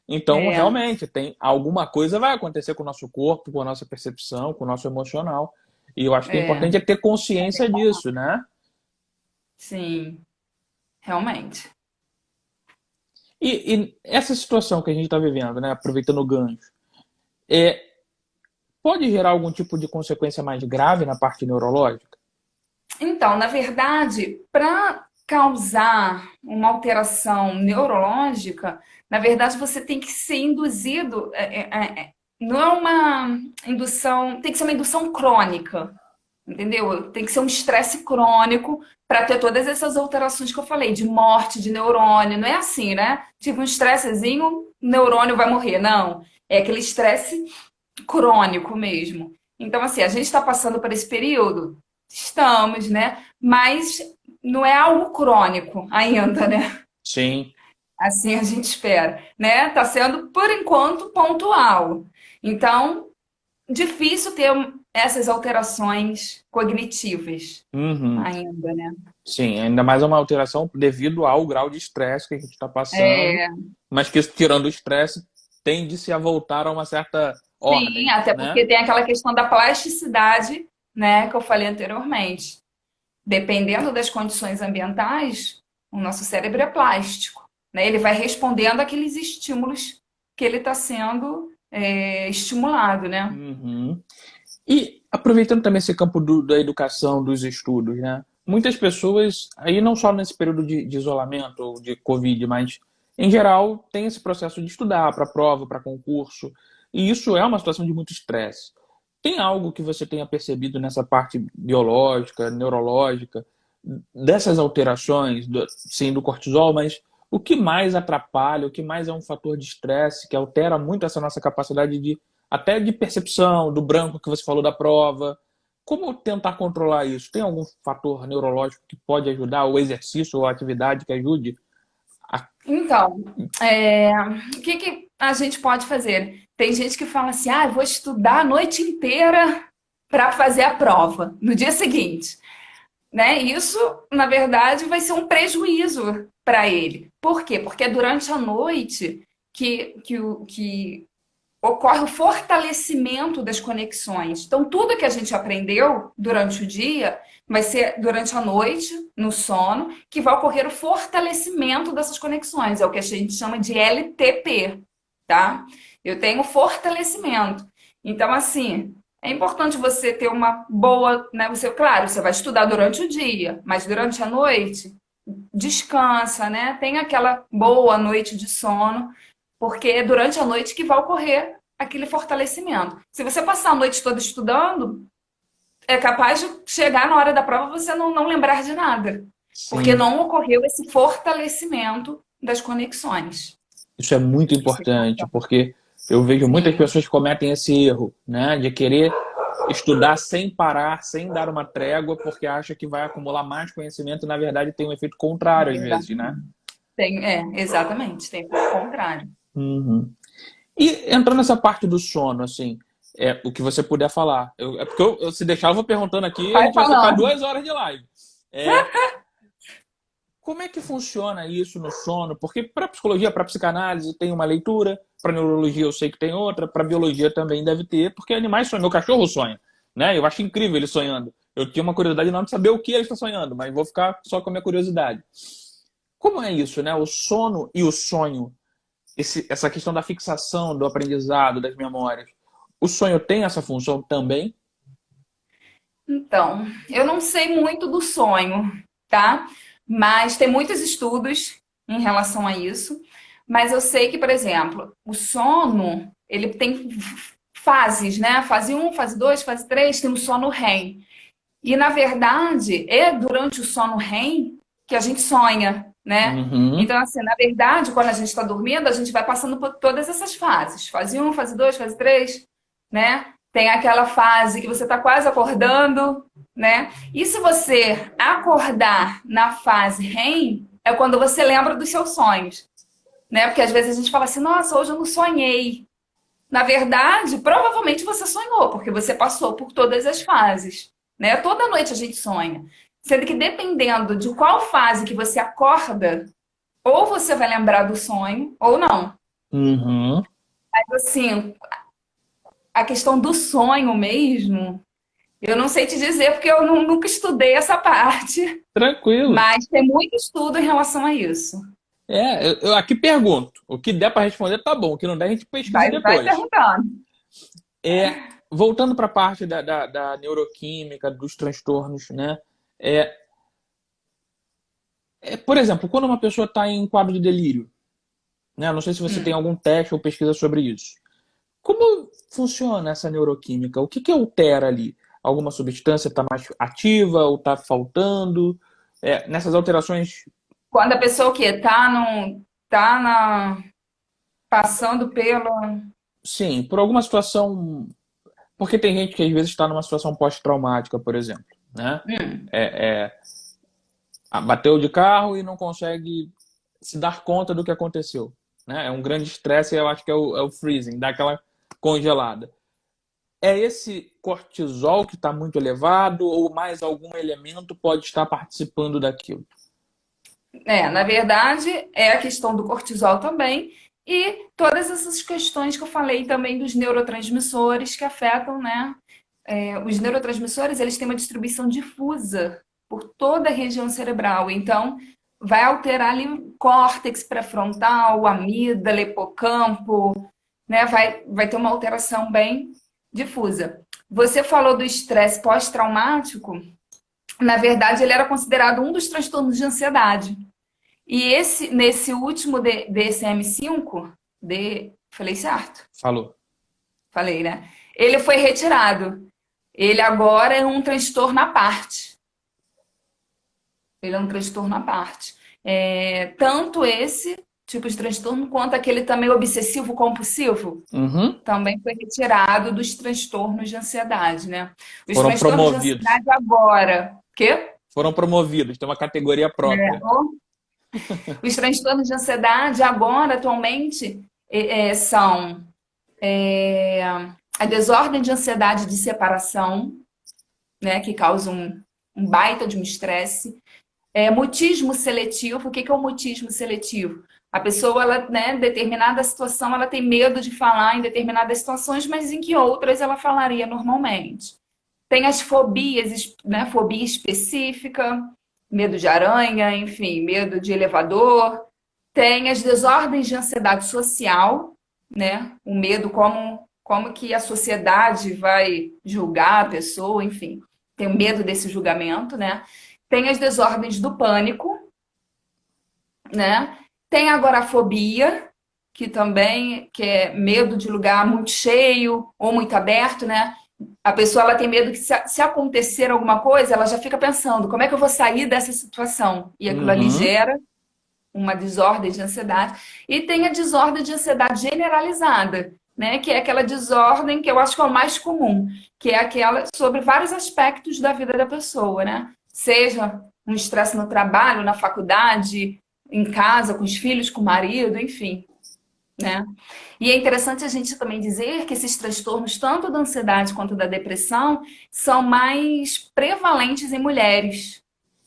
[SPEAKER 1] Então,
[SPEAKER 2] É,
[SPEAKER 1] realmente, tem alguma coisa vai acontecer com o nosso corpo, com a nossa percepção, com o nosso emocional. E eu acho que é
[SPEAKER 2] é,
[SPEAKER 1] importante é ter consciência disso, né?
[SPEAKER 2] sim, realmente.
[SPEAKER 1] E essa situação que a gente está vivendo, né? Aproveitando o gancho, é, pode gerar algum tipo de consequência mais grave na parte neurológica?
[SPEAKER 2] Então, na verdade, para causar uma alteração neurológica, na verdade, você tem que ser induzido. Não é uma indução, tem que ser uma indução crônica, entendeu? Tem que ser um estresse crônico para ter todas essas alterações que eu falei, de morte de neurônio. Não é assim, né? Tipo, um estressezinho, neurônio vai morrer. Não. É aquele estresse crônico mesmo. Então, assim, a gente está passando por esse período? Estamos, né? Mas não é algo crônico ainda, né?
[SPEAKER 1] Sim.
[SPEAKER 2] Assim a gente espera, né? Está sendo, por enquanto, pontual. Então, difícil ter essas alterações cognitivas
[SPEAKER 1] Uhum.
[SPEAKER 2] ainda, né?
[SPEAKER 1] Sim, ainda mais uma alteração devido ao grau de estresse que a gente está passando,
[SPEAKER 2] É,
[SPEAKER 1] mas que isso, tirando o estresse, tende-se a voltar a uma certa
[SPEAKER 2] sim,
[SPEAKER 1] ordem,
[SPEAKER 2] até
[SPEAKER 1] né?
[SPEAKER 2] porque tem aquela questão da plasticidade, né, que eu falei anteriormente. Dependendo das condições ambientais, o nosso cérebro é plástico, né? Ele vai respondendo àqueles estímulos que ele está sendo estimulado, né?
[SPEAKER 1] Uhum. E aproveitando também esse campo da educação, dos estudos, né? Muitas pessoas, aí não só nesse período de isolamento ou de Covid, mas em geral, tem esse processo de estudar para prova, para concurso, e isso é uma situação de muito estresse. Tem algo que você tenha percebido nessa parte biológica, neurológica, dessas alterações, sim, do cortisol, mas o que mais atrapalha, o que mais é um fator de estresse que altera muito essa nossa capacidade de até de percepção do branco que você falou da prova. Como tentar controlar isso? Tem algum fator neurológico que pode ajudar, ou exercício ou atividade que ajude? A...
[SPEAKER 2] Então, o que, que a gente pode fazer? Tem gente que fala assim: ah, eu vou estudar a noite inteira para fazer a prova no dia seguinte. Né? Isso, na verdade, vai ser um prejuízo para ele. Por quê? Porque é durante a noite que ocorre o fortalecimento das conexões. Então, tudo que a gente aprendeu durante o dia vai ser durante a noite, no sono, que vai ocorrer o fortalecimento dessas conexões. É o que a gente chama de LTP, tá? Eu tenho fortalecimento. Então, assim, é importante você ter uma boa, né? Você, claro, você vai estudar durante o dia, mas durante a noite, descansa, né? Tem aquela boa noite de sono, porque é durante a noite que vai ocorrer aquele fortalecimento. Se você passar a noite toda estudando, é capaz de chegar na hora da prova você não lembrar de nada, porque
[SPEAKER 1] Sim,
[SPEAKER 2] não ocorreu esse fortalecimento das conexões.
[SPEAKER 1] isso é muito
[SPEAKER 2] Isso é
[SPEAKER 1] importante,
[SPEAKER 2] importante.
[SPEAKER 1] porque eu vejo muitas
[SPEAKER 2] Sim,
[SPEAKER 1] pessoas que cometem esse erro, né, de querer estudar sem parar, sem dar uma trégua, porque acha que vai acumular mais conhecimento e, na verdade, tem um efeito contrário às vezes, né?
[SPEAKER 2] exatamente. Exatamente, tem o contrário.
[SPEAKER 1] Uhum. E entrando nessa parte do sono, assim, É o que você puder falar. É porque se deixar, eu vou perguntando aqui, a
[SPEAKER 2] Vai
[SPEAKER 1] gente vai ficar
[SPEAKER 2] falando.
[SPEAKER 1] 2 horas de live. É, como é que funciona isso no sono? Porque para psicologia, para psicanálise, tem uma leitura, para neurologia eu sei que tem outra, para biologia também deve ter, porque animais sonham, meu cachorro sonha, né? Eu acho incrível ele sonhando. Eu tinha uma curiosidade enorme de saber o que ele está sonhando, mas vou ficar só com a minha curiosidade. Como é isso, né? O sono e o sonho, essa questão da fixação, do aprendizado, das memórias. O sonho tem essa função também?
[SPEAKER 2] Então, eu não sei muito do sonho, tá? Mas tem muitos estudos em relação a isso. Mas eu sei que, por exemplo, o sono, ele tem fases, né? Fase um, fase 2, fase 3, tem o sono REM. E, na verdade, é durante o sono REM que a gente sonha, né?
[SPEAKER 1] Uhum.
[SPEAKER 2] Então, assim, na verdade, quando a gente está dormindo, a gente vai passando por todas essas fases. Fase um, fase 2, fase 3, né? Tem aquela fase que você está quase acordando, né? E se você acordar na fase REM, é quando você lembra dos seus sonhos, né? Porque às vezes a gente fala assim, nossa, hoje eu não sonhei. Na verdade, provavelmente você sonhou, porque você passou por todas as fases, né? Toda noite a gente sonha. Sendo que dependendo de qual fase que você acorda, ou você vai lembrar do sonho, ou não.
[SPEAKER 1] Uhum.
[SPEAKER 2] Mas assim, a questão do sonho mesmo, eu não sei te dizer, porque eu nunca estudei essa parte,
[SPEAKER 1] Tranquilo.
[SPEAKER 2] mas tem muito estudo em relação a isso.
[SPEAKER 1] Eu aqui pergunto. O que der para responder tá bom. O que não der, a gente pesquisa
[SPEAKER 2] Vai
[SPEAKER 1] depois.
[SPEAKER 2] perguntando.
[SPEAKER 1] É, voltando para a parte da neuroquímica, dos transtornos, né? É, por exemplo, quando uma pessoa está em quadro de delírio, né? Não sei se você tem
[SPEAKER 2] Hum.
[SPEAKER 1] algum teste ou pesquisa sobre isso. Como funciona essa neuroquímica? O que altera ali? Alguma substância está mais ativa ou está faltando? Nessas alterações,
[SPEAKER 2] Quando a pessoa o quê? Tá passando pelo.
[SPEAKER 1] sim, por alguma situação. Porque tem gente que às vezes está numa situação pós-traumática, por exemplo, né?
[SPEAKER 2] Hum.
[SPEAKER 1] Bateu de carro e não consegue se dar conta do que aconteceu, né? É um grande estresse, eu acho que é o freezing, dá aquela congelada. É esse cortisol que está muito elevado ou mais algum elemento pode estar participando daquilo?
[SPEAKER 2] Na verdade, é a questão do cortisol também e todas essas questões que eu falei também dos neurotransmissores que afetam, né? Os neurotransmissores, eles têm uma distribuição difusa por toda a região cerebral, então vai alterar ali o córtex pré-frontal, amígdala, hipocampo, né? Vai ter uma alteração bem difusa. Você falou do estresse pós-traumático, na verdade, ele era considerado um dos transtornos de ansiedade. E nesse último DSM-5, falei certo?
[SPEAKER 1] Falou.
[SPEAKER 2] Falei, né? Ele foi retirado. Ele agora é um transtorno à parte. Ele é um transtorno à parte. Tanto esse tipo de transtorno, quanto aquele também obsessivo-compulsivo,
[SPEAKER 1] Uhum.
[SPEAKER 2] também foi retirado dos transtornos de ansiedade, né? Os
[SPEAKER 1] Foram
[SPEAKER 2] transtornos de
[SPEAKER 1] promovidos.
[SPEAKER 2] ansiedade agora. Quê?
[SPEAKER 1] Foram promovidos, tem uma categoria própria.
[SPEAKER 2] Os transtornos de ansiedade agora, atualmente, são a desordem de ansiedade de separação, né, que causa um baita de um estresse. Mutismo seletivo. O que é o mutismo seletivo? A pessoa, ela, né, em determinada situação, ela tem medo de falar em determinadas situações, mas em que outras ela falaria normalmente. Tem as fobias, né, fobia específica, medo de aranha, enfim, medo de elevador. Tem as desordens de ansiedade social, né? O medo como que a sociedade vai julgar a pessoa, enfim. Tem o medo desse julgamento, né? Tem as desordens do pânico, né? Tem a agorafobia, que é medo de lugar muito cheio ou muito aberto, né? A pessoa ela tem medo que se acontecer alguma coisa, ela já fica pensando, como é que eu vou sair dessa situação? E aquilo ali
[SPEAKER 1] Uhum.
[SPEAKER 2] gera uma desordem de ansiedade. E tem a desordem de ansiedade generalizada, né? Que é aquela desordem que eu acho que é o mais comum, que é aquela sobre vários aspectos da vida da pessoa, né? Seja um estresse no trabalho, na faculdade, em casa, com os filhos, com o marido, enfim. né? E é interessante a gente também dizer que esses transtornos, tanto da ansiedade quanto da depressão, são mais prevalentes em mulheres.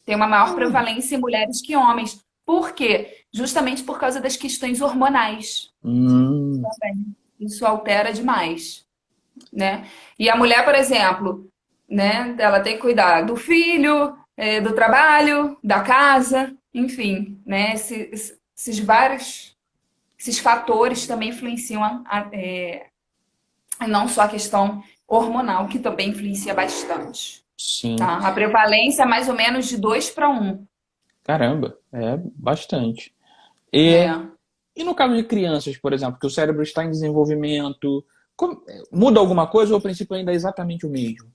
[SPEAKER 2] Tem uma maior prevalência em mulheres que homens. Por quê? Justamente por causa das questões hormonais.
[SPEAKER 1] Hum,
[SPEAKER 2] Isso altera demais, né? E a mulher, por exemplo, né? Ela tem que cuidar do filho, do trabalho, da casa, enfim, né? Esses vários, esses fatores também influenciam não só a questão hormonal, que também influencia bastante,
[SPEAKER 1] sim.
[SPEAKER 2] tá? A prevalência é mais ou menos de 2 para 1.
[SPEAKER 1] Caramba, é bastante. E,
[SPEAKER 2] É.
[SPEAKER 1] e no caso de crianças, por exemplo, que o cérebro está em desenvolvimento, muda alguma coisa ou o princípio ainda é exatamente o mesmo?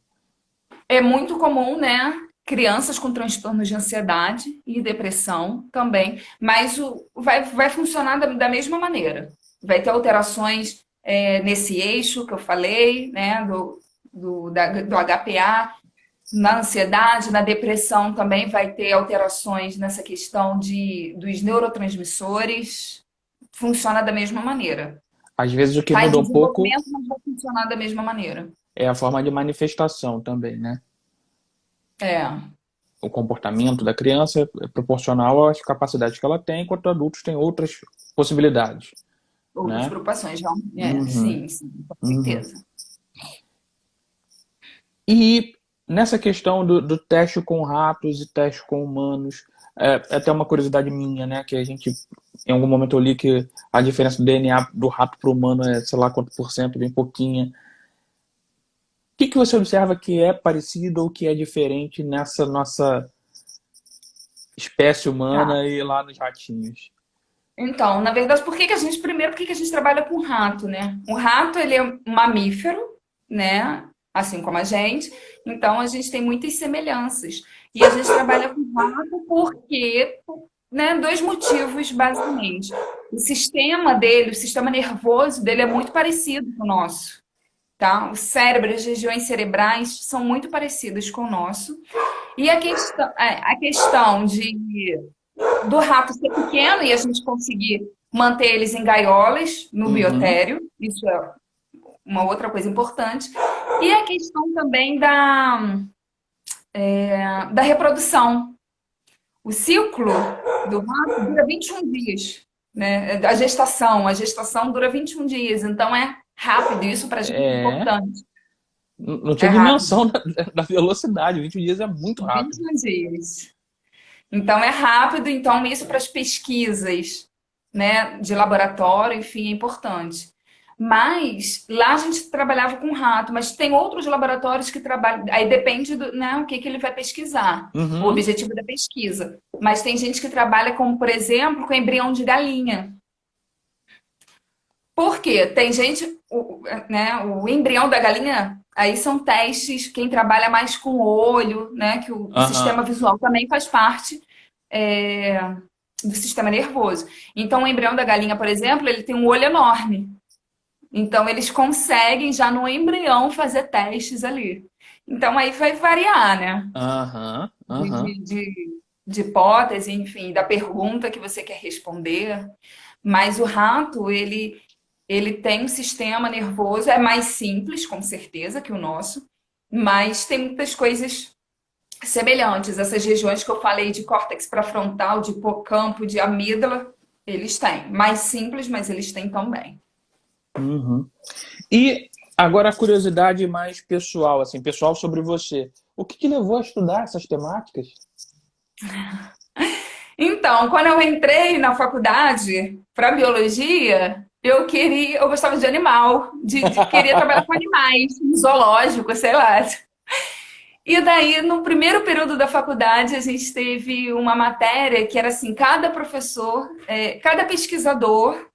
[SPEAKER 2] É muito comum, né? Crianças com transtornos de ansiedade e depressão também, mas vai funcionar da mesma maneira. Vai ter alterações nesse eixo que eu falei, né? Do HPA, na ansiedade, na depressão também vai ter alterações nessa questão dos neurotransmissores. Funciona da mesma maneira.
[SPEAKER 1] Às vezes o que
[SPEAKER 2] Está em
[SPEAKER 1] muda um pouco
[SPEAKER 2] desenvolvimento, mas vai funcionar da mesma maneira.
[SPEAKER 1] é a forma de manifestação também, né?
[SPEAKER 2] É.
[SPEAKER 1] O comportamento da criança é proporcional às capacidades que ela tem, enquanto adultos têm outras possibilidades,
[SPEAKER 2] Outras
[SPEAKER 1] né?
[SPEAKER 2] preocupações, já.
[SPEAKER 1] Uhum,
[SPEAKER 2] Sim, com
[SPEAKER 1] uhum.
[SPEAKER 2] certeza.
[SPEAKER 1] E nessa questão do teste com ratos e teste com humanos, é até uma curiosidade minha, né? Que a gente, em algum momento eu li que a diferença do DNA do rato para o humano é, sei lá quanto por cento, bem pouquinha. O que você observa que é parecido ou que é diferente nessa nossa espécie
[SPEAKER 2] Tá.
[SPEAKER 1] humana e lá nos ratinhos?
[SPEAKER 2] Então, na verdade, por que que a gente trabalha com rato, né? O rato, ele é um mamífero, né? Assim como a gente. Então, a gente tem muitas semelhanças. E a gente trabalha com rato porque, né? 2 motivos, basicamente. O sistema dele, o sistema nervoso dele é muito parecido com o nosso, tá? O cérebro, as regiões cerebrais são muito parecidas com o nosso. E a questão do rato ser pequeno e a gente conseguir manter eles em gaiolas no
[SPEAKER 1] Uhum.
[SPEAKER 2] biotério, isso é uma outra coisa importante. E a questão também da reprodução. O ciclo do rato dura 21 dias, né? A gestação dura 21 dias, então é rápido, isso para a gente é
[SPEAKER 1] É,
[SPEAKER 2] importante.
[SPEAKER 1] não
[SPEAKER 2] É
[SPEAKER 1] tinha
[SPEAKER 2] rápido,
[SPEAKER 1] dimensão da velocidade. 20 dias é muito rápido.
[SPEAKER 2] 21 dias. Então é rápido, então isso para as pesquisas, né, de laboratório, enfim, é importante. Mas lá a gente trabalhava com rato, mas tem outros laboratórios que trabalham, aí depende do, né, o que que ele vai pesquisar, o
[SPEAKER 1] Uhum.
[SPEAKER 2] objetivo da pesquisa. Mas tem gente que trabalha como, por exemplo, com embrião de galinha. Por quê? Tem gente, né, o embrião da galinha, aí são testes, quem trabalha mais com o olho, né, que o
[SPEAKER 1] Aham.
[SPEAKER 2] sistema visual também faz parte é, do sistema nervoso. Então, o embrião da galinha, por exemplo, ele tem um olho enorme. Então, eles conseguem já no embrião fazer testes ali. Então, aí vai variar, né?
[SPEAKER 1] Aham.
[SPEAKER 2] De,
[SPEAKER 1] Aham.
[SPEAKER 2] de, de, de hipótese, enfim, da pergunta que você quer responder. Mas o rato, ele tem um sistema nervoso, é mais simples, com certeza, que o nosso, mas tem muitas coisas semelhantes. Essas regiões que eu falei de córtex pré-frontal, de hipocampo, de amígdala, eles têm. Mais simples, mas eles têm também.
[SPEAKER 1] Uhum. E agora a curiosidade mais pessoal, assim, pessoal sobre você. O que levou a estudar essas temáticas?
[SPEAKER 2] Então, quando eu entrei na faculdade para biologia, eu gostava de animal, queria trabalhar com animais, zoológico, sei lá. E daí, no primeiro período da faculdade, a gente teve uma matéria que era assim, cada professor, cada pesquisador,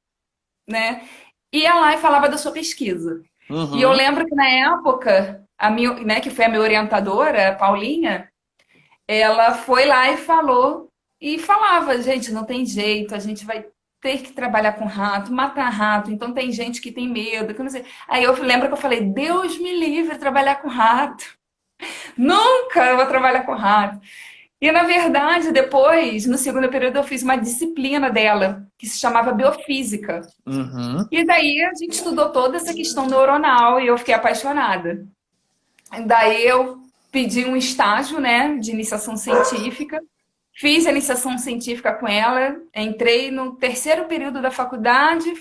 [SPEAKER 2] né, ia lá e falava da sua pesquisa. E eu
[SPEAKER 1] Uhum.
[SPEAKER 2] lembro que na época, né, que foi a minha orientadora, a Paulinha, ela foi lá e falava, gente, não tem jeito, a gente vai ter que trabalhar com rato, matar rato, então tem gente que tem medo, que eu não sei. Aí eu lembro que eu falei, Deus me livre de trabalhar com rato. Nunca eu vou trabalhar com rato. E, na verdade, depois, no segundo período, eu fiz uma disciplina dela, que se chamava Biofísica.
[SPEAKER 1] Uhum.
[SPEAKER 2] E daí a gente estudou toda essa questão neuronal e eu fiquei apaixonada. Daí eu pedi um estágio, né, de iniciação científica, fiz a iniciação científica com ela, entrei no terceiro período da faculdade,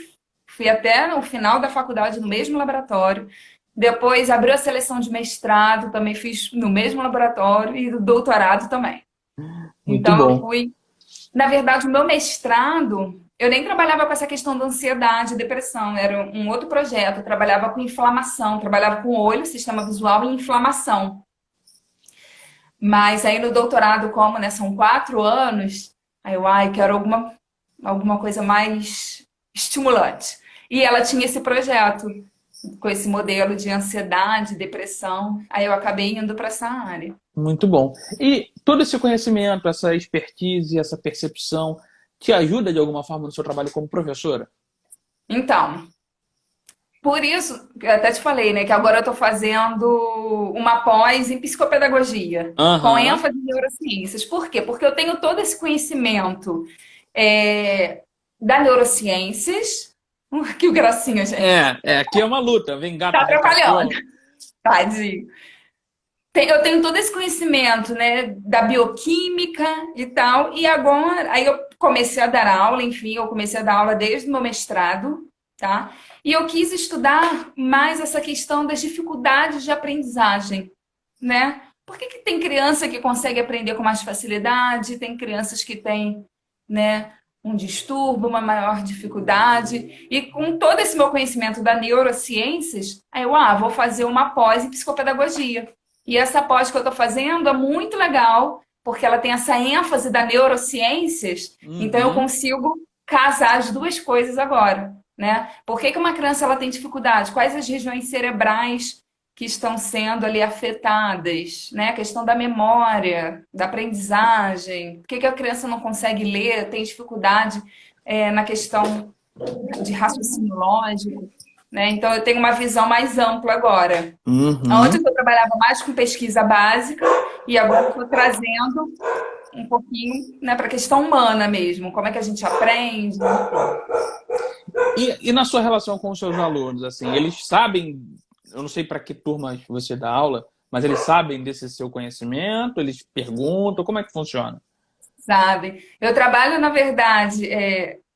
[SPEAKER 2] fui até o final da faculdade no mesmo laboratório. Depois abriu a seleção de mestrado, também fiz no mesmo laboratório e do doutorado também.
[SPEAKER 1] Muito
[SPEAKER 2] Então eu
[SPEAKER 1] bom.
[SPEAKER 2] fui, na verdade, o meu mestrado, eu nem trabalhava com essa questão da ansiedade e depressão, era um outro projeto, eu trabalhava com inflamação, trabalhava com olho, sistema visual e inflamação. Mas aí no doutorado, como, né, são 4 anos, aí eu, quero alguma coisa mais estimulante. E ela tinha esse projeto com esse modelo de ansiedade, depressão, aí eu acabei indo para essa área.
[SPEAKER 1] Muito bom. E todo esse conhecimento, essa expertise, essa percepção, te ajuda de alguma forma no seu trabalho como professora?
[SPEAKER 2] Então, por isso, eu até te falei, né, que agora eu estou fazendo uma pós em psicopedagogia, com
[SPEAKER 1] Aham.
[SPEAKER 2] ênfase em neurociências. Por quê? Porque eu tenho todo esse conhecimento é, da neurociências. Que gracinha, gente.
[SPEAKER 1] Aqui é uma luta. Vem
[SPEAKER 2] Tá
[SPEAKER 1] gato de
[SPEAKER 2] atrapalhando.
[SPEAKER 1] cachorro.
[SPEAKER 2] Tadinho. Eu tenho todo esse conhecimento, né, da bioquímica e tal, e agora, aí eu comecei a dar aula, enfim, eu comecei a dar aula desde o meu mestrado, tá? E eu quis estudar mais essa questão das dificuldades de aprendizagem, né? Por que que tem criança que consegue aprender com mais facilidade, tem crianças que têm, né, um distúrbio, uma maior dificuldade, e com todo esse meu conhecimento da neurociências, aí eu, vou fazer uma pós em psicopedagogia. E essa pós que eu estou fazendo é muito legal, porque ela tem essa ênfase da neurociências, então eu
[SPEAKER 1] Uhum.
[SPEAKER 2] consigo casar as duas coisas agora, né? Por que que uma criança ela tem dificuldade? Quais as regiões cerebrais que estão sendo ali afetadas, né? A questão da memória, da aprendizagem, por que que a criança não consegue ler, tem dificuldade na questão de raciocínio lógico, né? Então eu tenho uma visão mais ampla agora. Antes
[SPEAKER 1] Uhum.
[SPEAKER 2] eu trabalhava mais com pesquisa básica e agora eu estou trazendo um pouquinho, né, para a questão humana mesmo, como é que a gente aprende, enfim.
[SPEAKER 1] E na sua relação com os seus alunos, assim, eles sabem, eu não sei para que turmas você dá aula, mas eles sabem desse seu conhecimento, eles perguntam, como é que funciona?
[SPEAKER 2] Sabe? Eu trabalho, na verdade,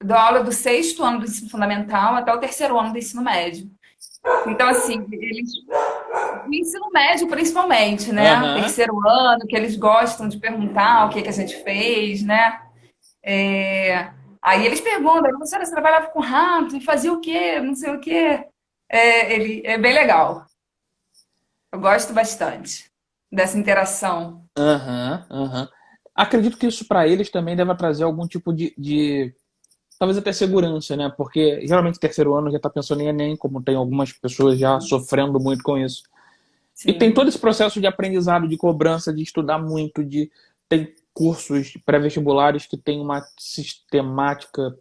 [SPEAKER 2] dou aula do sexto ano do ensino fundamental até o terceiro ano do ensino médio. Então, assim, eles, no ensino médio principalmente, né?
[SPEAKER 1] Aham.
[SPEAKER 2] Terceiro ano, que eles gostam de perguntar o que que a gente fez, né? É, aí eles perguntam, professora, você trabalhava com rato e fazia o quê? Não sei o quê. É bem legal. Eu gosto bastante dessa interação.
[SPEAKER 1] Aham, aham. Acredito que isso para eles também deve trazer algum tipo talvez até segurança, né? Porque geralmente terceiro ano já está pensando em Enem, como tem algumas pessoas já sofrendo muito com isso. E tem todo
[SPEAKER 2] Sim.
[SPEAKER 1] esse processo de aprendizado, de cobrança, de estudar muito, de tem cursos pré-vestibulares que tem uma sistemática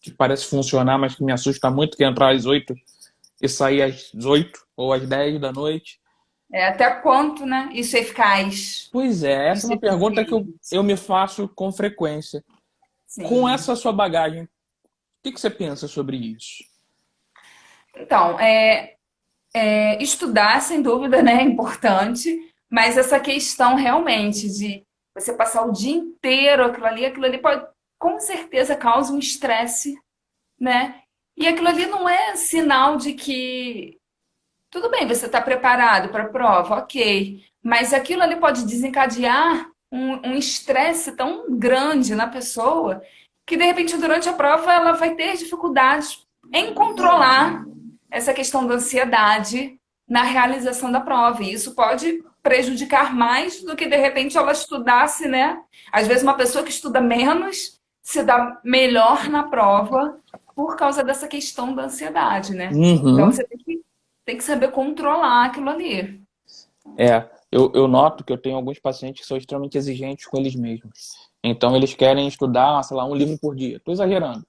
[SPEAKER 1] que parece funcionar, mas que me assusta muito, que é entrar às 8 e sair às 8 ou às 10 da noite.
[SPEAKER 2] Até quanto, né? Isso é eficaz?
[SPEAKER 1] Pois é, essa é
[SPEAKER 2] Isso é
[SPEAKER 1] uma pergunta que eu
[SPEAKER 2] eficiente?
[SPEAKER 1] me faço com frequência. Com
[SPEAKER 2] Sim.
[SPEAKER 1] essa sua bagagem, o que você pensa sobre isso?
[SPEAKER 2] Então, estudar, sem dúvida, né, é importante, mas essa questão realmente de você passar o dia inteiro aquilo ali pode, com certeza, causa um estresse, né? E aquilo ali não é sinal de que tudo bem, você está preparado para a prova, ok. Mas aquilo ali pode desencadear um estresse tão grande na pessoa que, de repente, durante a prova, ela vai ter dificuldades em controlar essa questão da ansiedade na realização da prova. E isso pode prejudicar mais do que, de repente, ela estudasse, né? Às vezes, uma pessoa que estuda menos se dá melhor na prova por causa dessa questão da ansiedade, né? Então,
[SPEAKER 1] Uhum.
[SPEAKER 2] você tem que saber controlar aquilo ali.
[SPEAKER 1] Eu noto que eu tenho alguns pacientes que são extremamente exigentes com eles mesmos. Então, eles querem estudar, sei lá, um livro por dia. Estou exagerando.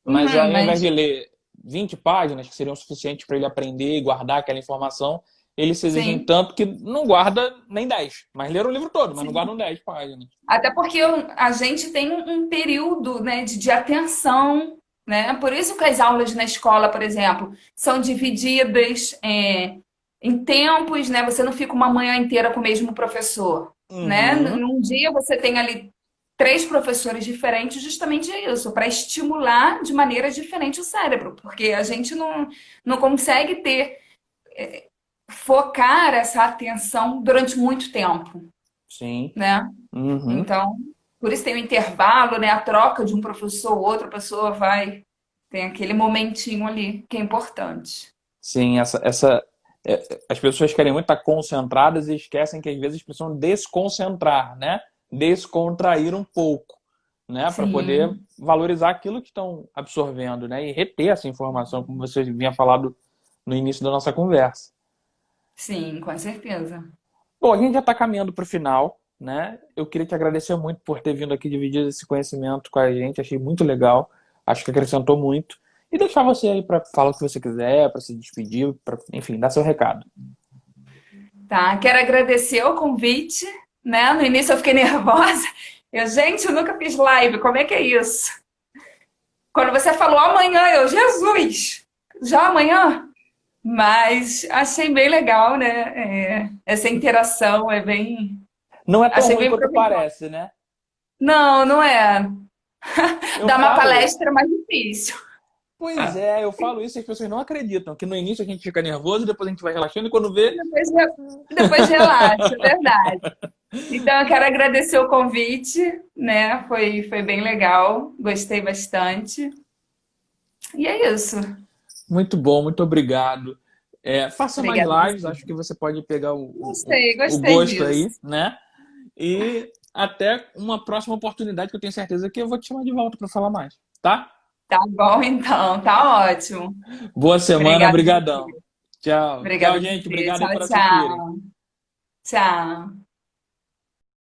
[SPEAKER 1] Mas
[SPEAKER 2] Uhum,
[SPEAKER 1] aí, ao invés
[SPEAKER 2] mas
[SPEAKER 1] de ler 20 páginas, que seriam suficientes para ele aprender e guardar aquela informação, eles se exigem
[SPEAKER 2] Sim,
[SPEAKER 1] tanto que não guarda nem 10. Mas leram o livro todo, mas não
[SPEAKER 2] sim.
[SPEAKER 1] guardam 10 páginas.
[SPEAKER 2] Até porque a gente tem um período, né, de atenção, né? Por isso que as aulas na escola, por exemplo, são divididas em tempos, né? Você não fica uma manhã inteira com o mesmo professor, né?
[SPEAKER 1] Uhum.
[SPEAKER 2] Num dia você tem ali três professores diferentes, justamente isso, para estimular de maneira diferente o cérebro, porque a gente não consegue focar essa atenção durante muito tempo,
[SPEAKER 1] Sim.
[SPEAKER 2] né?
[SPEAKER 1] Uhum.
[SPEAKER 2] Então, por isso tem o intervalo, né? A troca de um professor, outra pessoa vai. Tem aquele momentinho ali que é importante.
[SPEAKER 1] Sim, as pessoas querem muito estar concentradas e esquecem que às vezes precisam desconcentrar, né? Descontrair um pouco, né? Para poder
[SPEAKER 2] Sim,
[SPEAKER 1] valorizar aquilo que estão absorvendo, né? E reter essa informação, como você vinha falado no início da nossa conversa.
[SPEAKER 2] sim, com certeza.
[SPEAKER 1] Bom, a gente já está caminhando para o final, né? Eu queria te agradecer muito por ter vindo aqui dividir esse conhecimento com a gente. Achei muito legal. Acho que acrescentou muito. E deixar você aí para falar o que você quiser, para se despedir, para, enfim, dar seu recado.
[SPEAKER 2] Tá, quero agradecer o convite, né? No início eu fiquei nervosa. Gente, eu nunca fiz live, como é que é isso? Quando você falou amanhã, Jesus, já amanhã? Mas achei bem legal, né? Essa interação é bem.
[SPEAKER 1] Não é tão
[SPEAKER 2] Achei
[SPEAKER 1] ruim
[SPEAKER 2] bem
[SPEAKER 1] quanto
[SPEAKER 2] proveitosa.
[SPEAKER 1] parece, né?
[SPEAKER 2] Não, não é.
[SPEAKER 1] Eu
[SPEAKER 2] Dar uma
[SPEAKER 1] falo,
[SPEAKER 2] palestra é mais difícil.
[SPEAKER 1] pois é, eu falo isso e as pessoas não acreditam, que no início a gente fica nervoso, depois a gente vai relaxando e quando vê,
[SPEAKER 2] Depois relaxa, é verdade. Então, eu quero agradecer o convite, né? Foi bem legal, gostei bastante. E é isso.
[SPEAKER 1] muito bom, muito obrigado. Faça mais
[SPEAKER 2] Obrigada a
[SPEAKER 1] lives,
[SPEAKER 2] você.
[SPEAKER 1] acho que você pode pegar
[SPEAKER 2] Gostei,
[SPEAKER 1] o
[SPEAKER 2] gostei
[SPEAKER 1] gosto
[SPEAKER 2] disso.
[SPEAKER 1] aí, né? E até uma próxima oportunidade que eu tenho certeza que eu vou te chamar de volta para falar mais, tá?
[SPEAKER 2] Tá bom, então, tá ótimo.
[SPEAKER 1] Boa semana,
[SPEAKER 2] Obrigada a
[SPEAKER 1] brigadão.
[SPEAKER 2] você.
[SPEAKER 1] Tchau.
[SPEAKER 2] Obrigada
[SPEAKER 1] Tchau,
[SPEAKER 2] a
[SPEAKER 1] gente.
[SPEAKER 2] você.
[SPEAKER 1] Obrigado aí
[SPEAKER 2] Tchau,
[SPEAKER 1] por assistirem.
[SPEAKER 2] tchau. Tchau.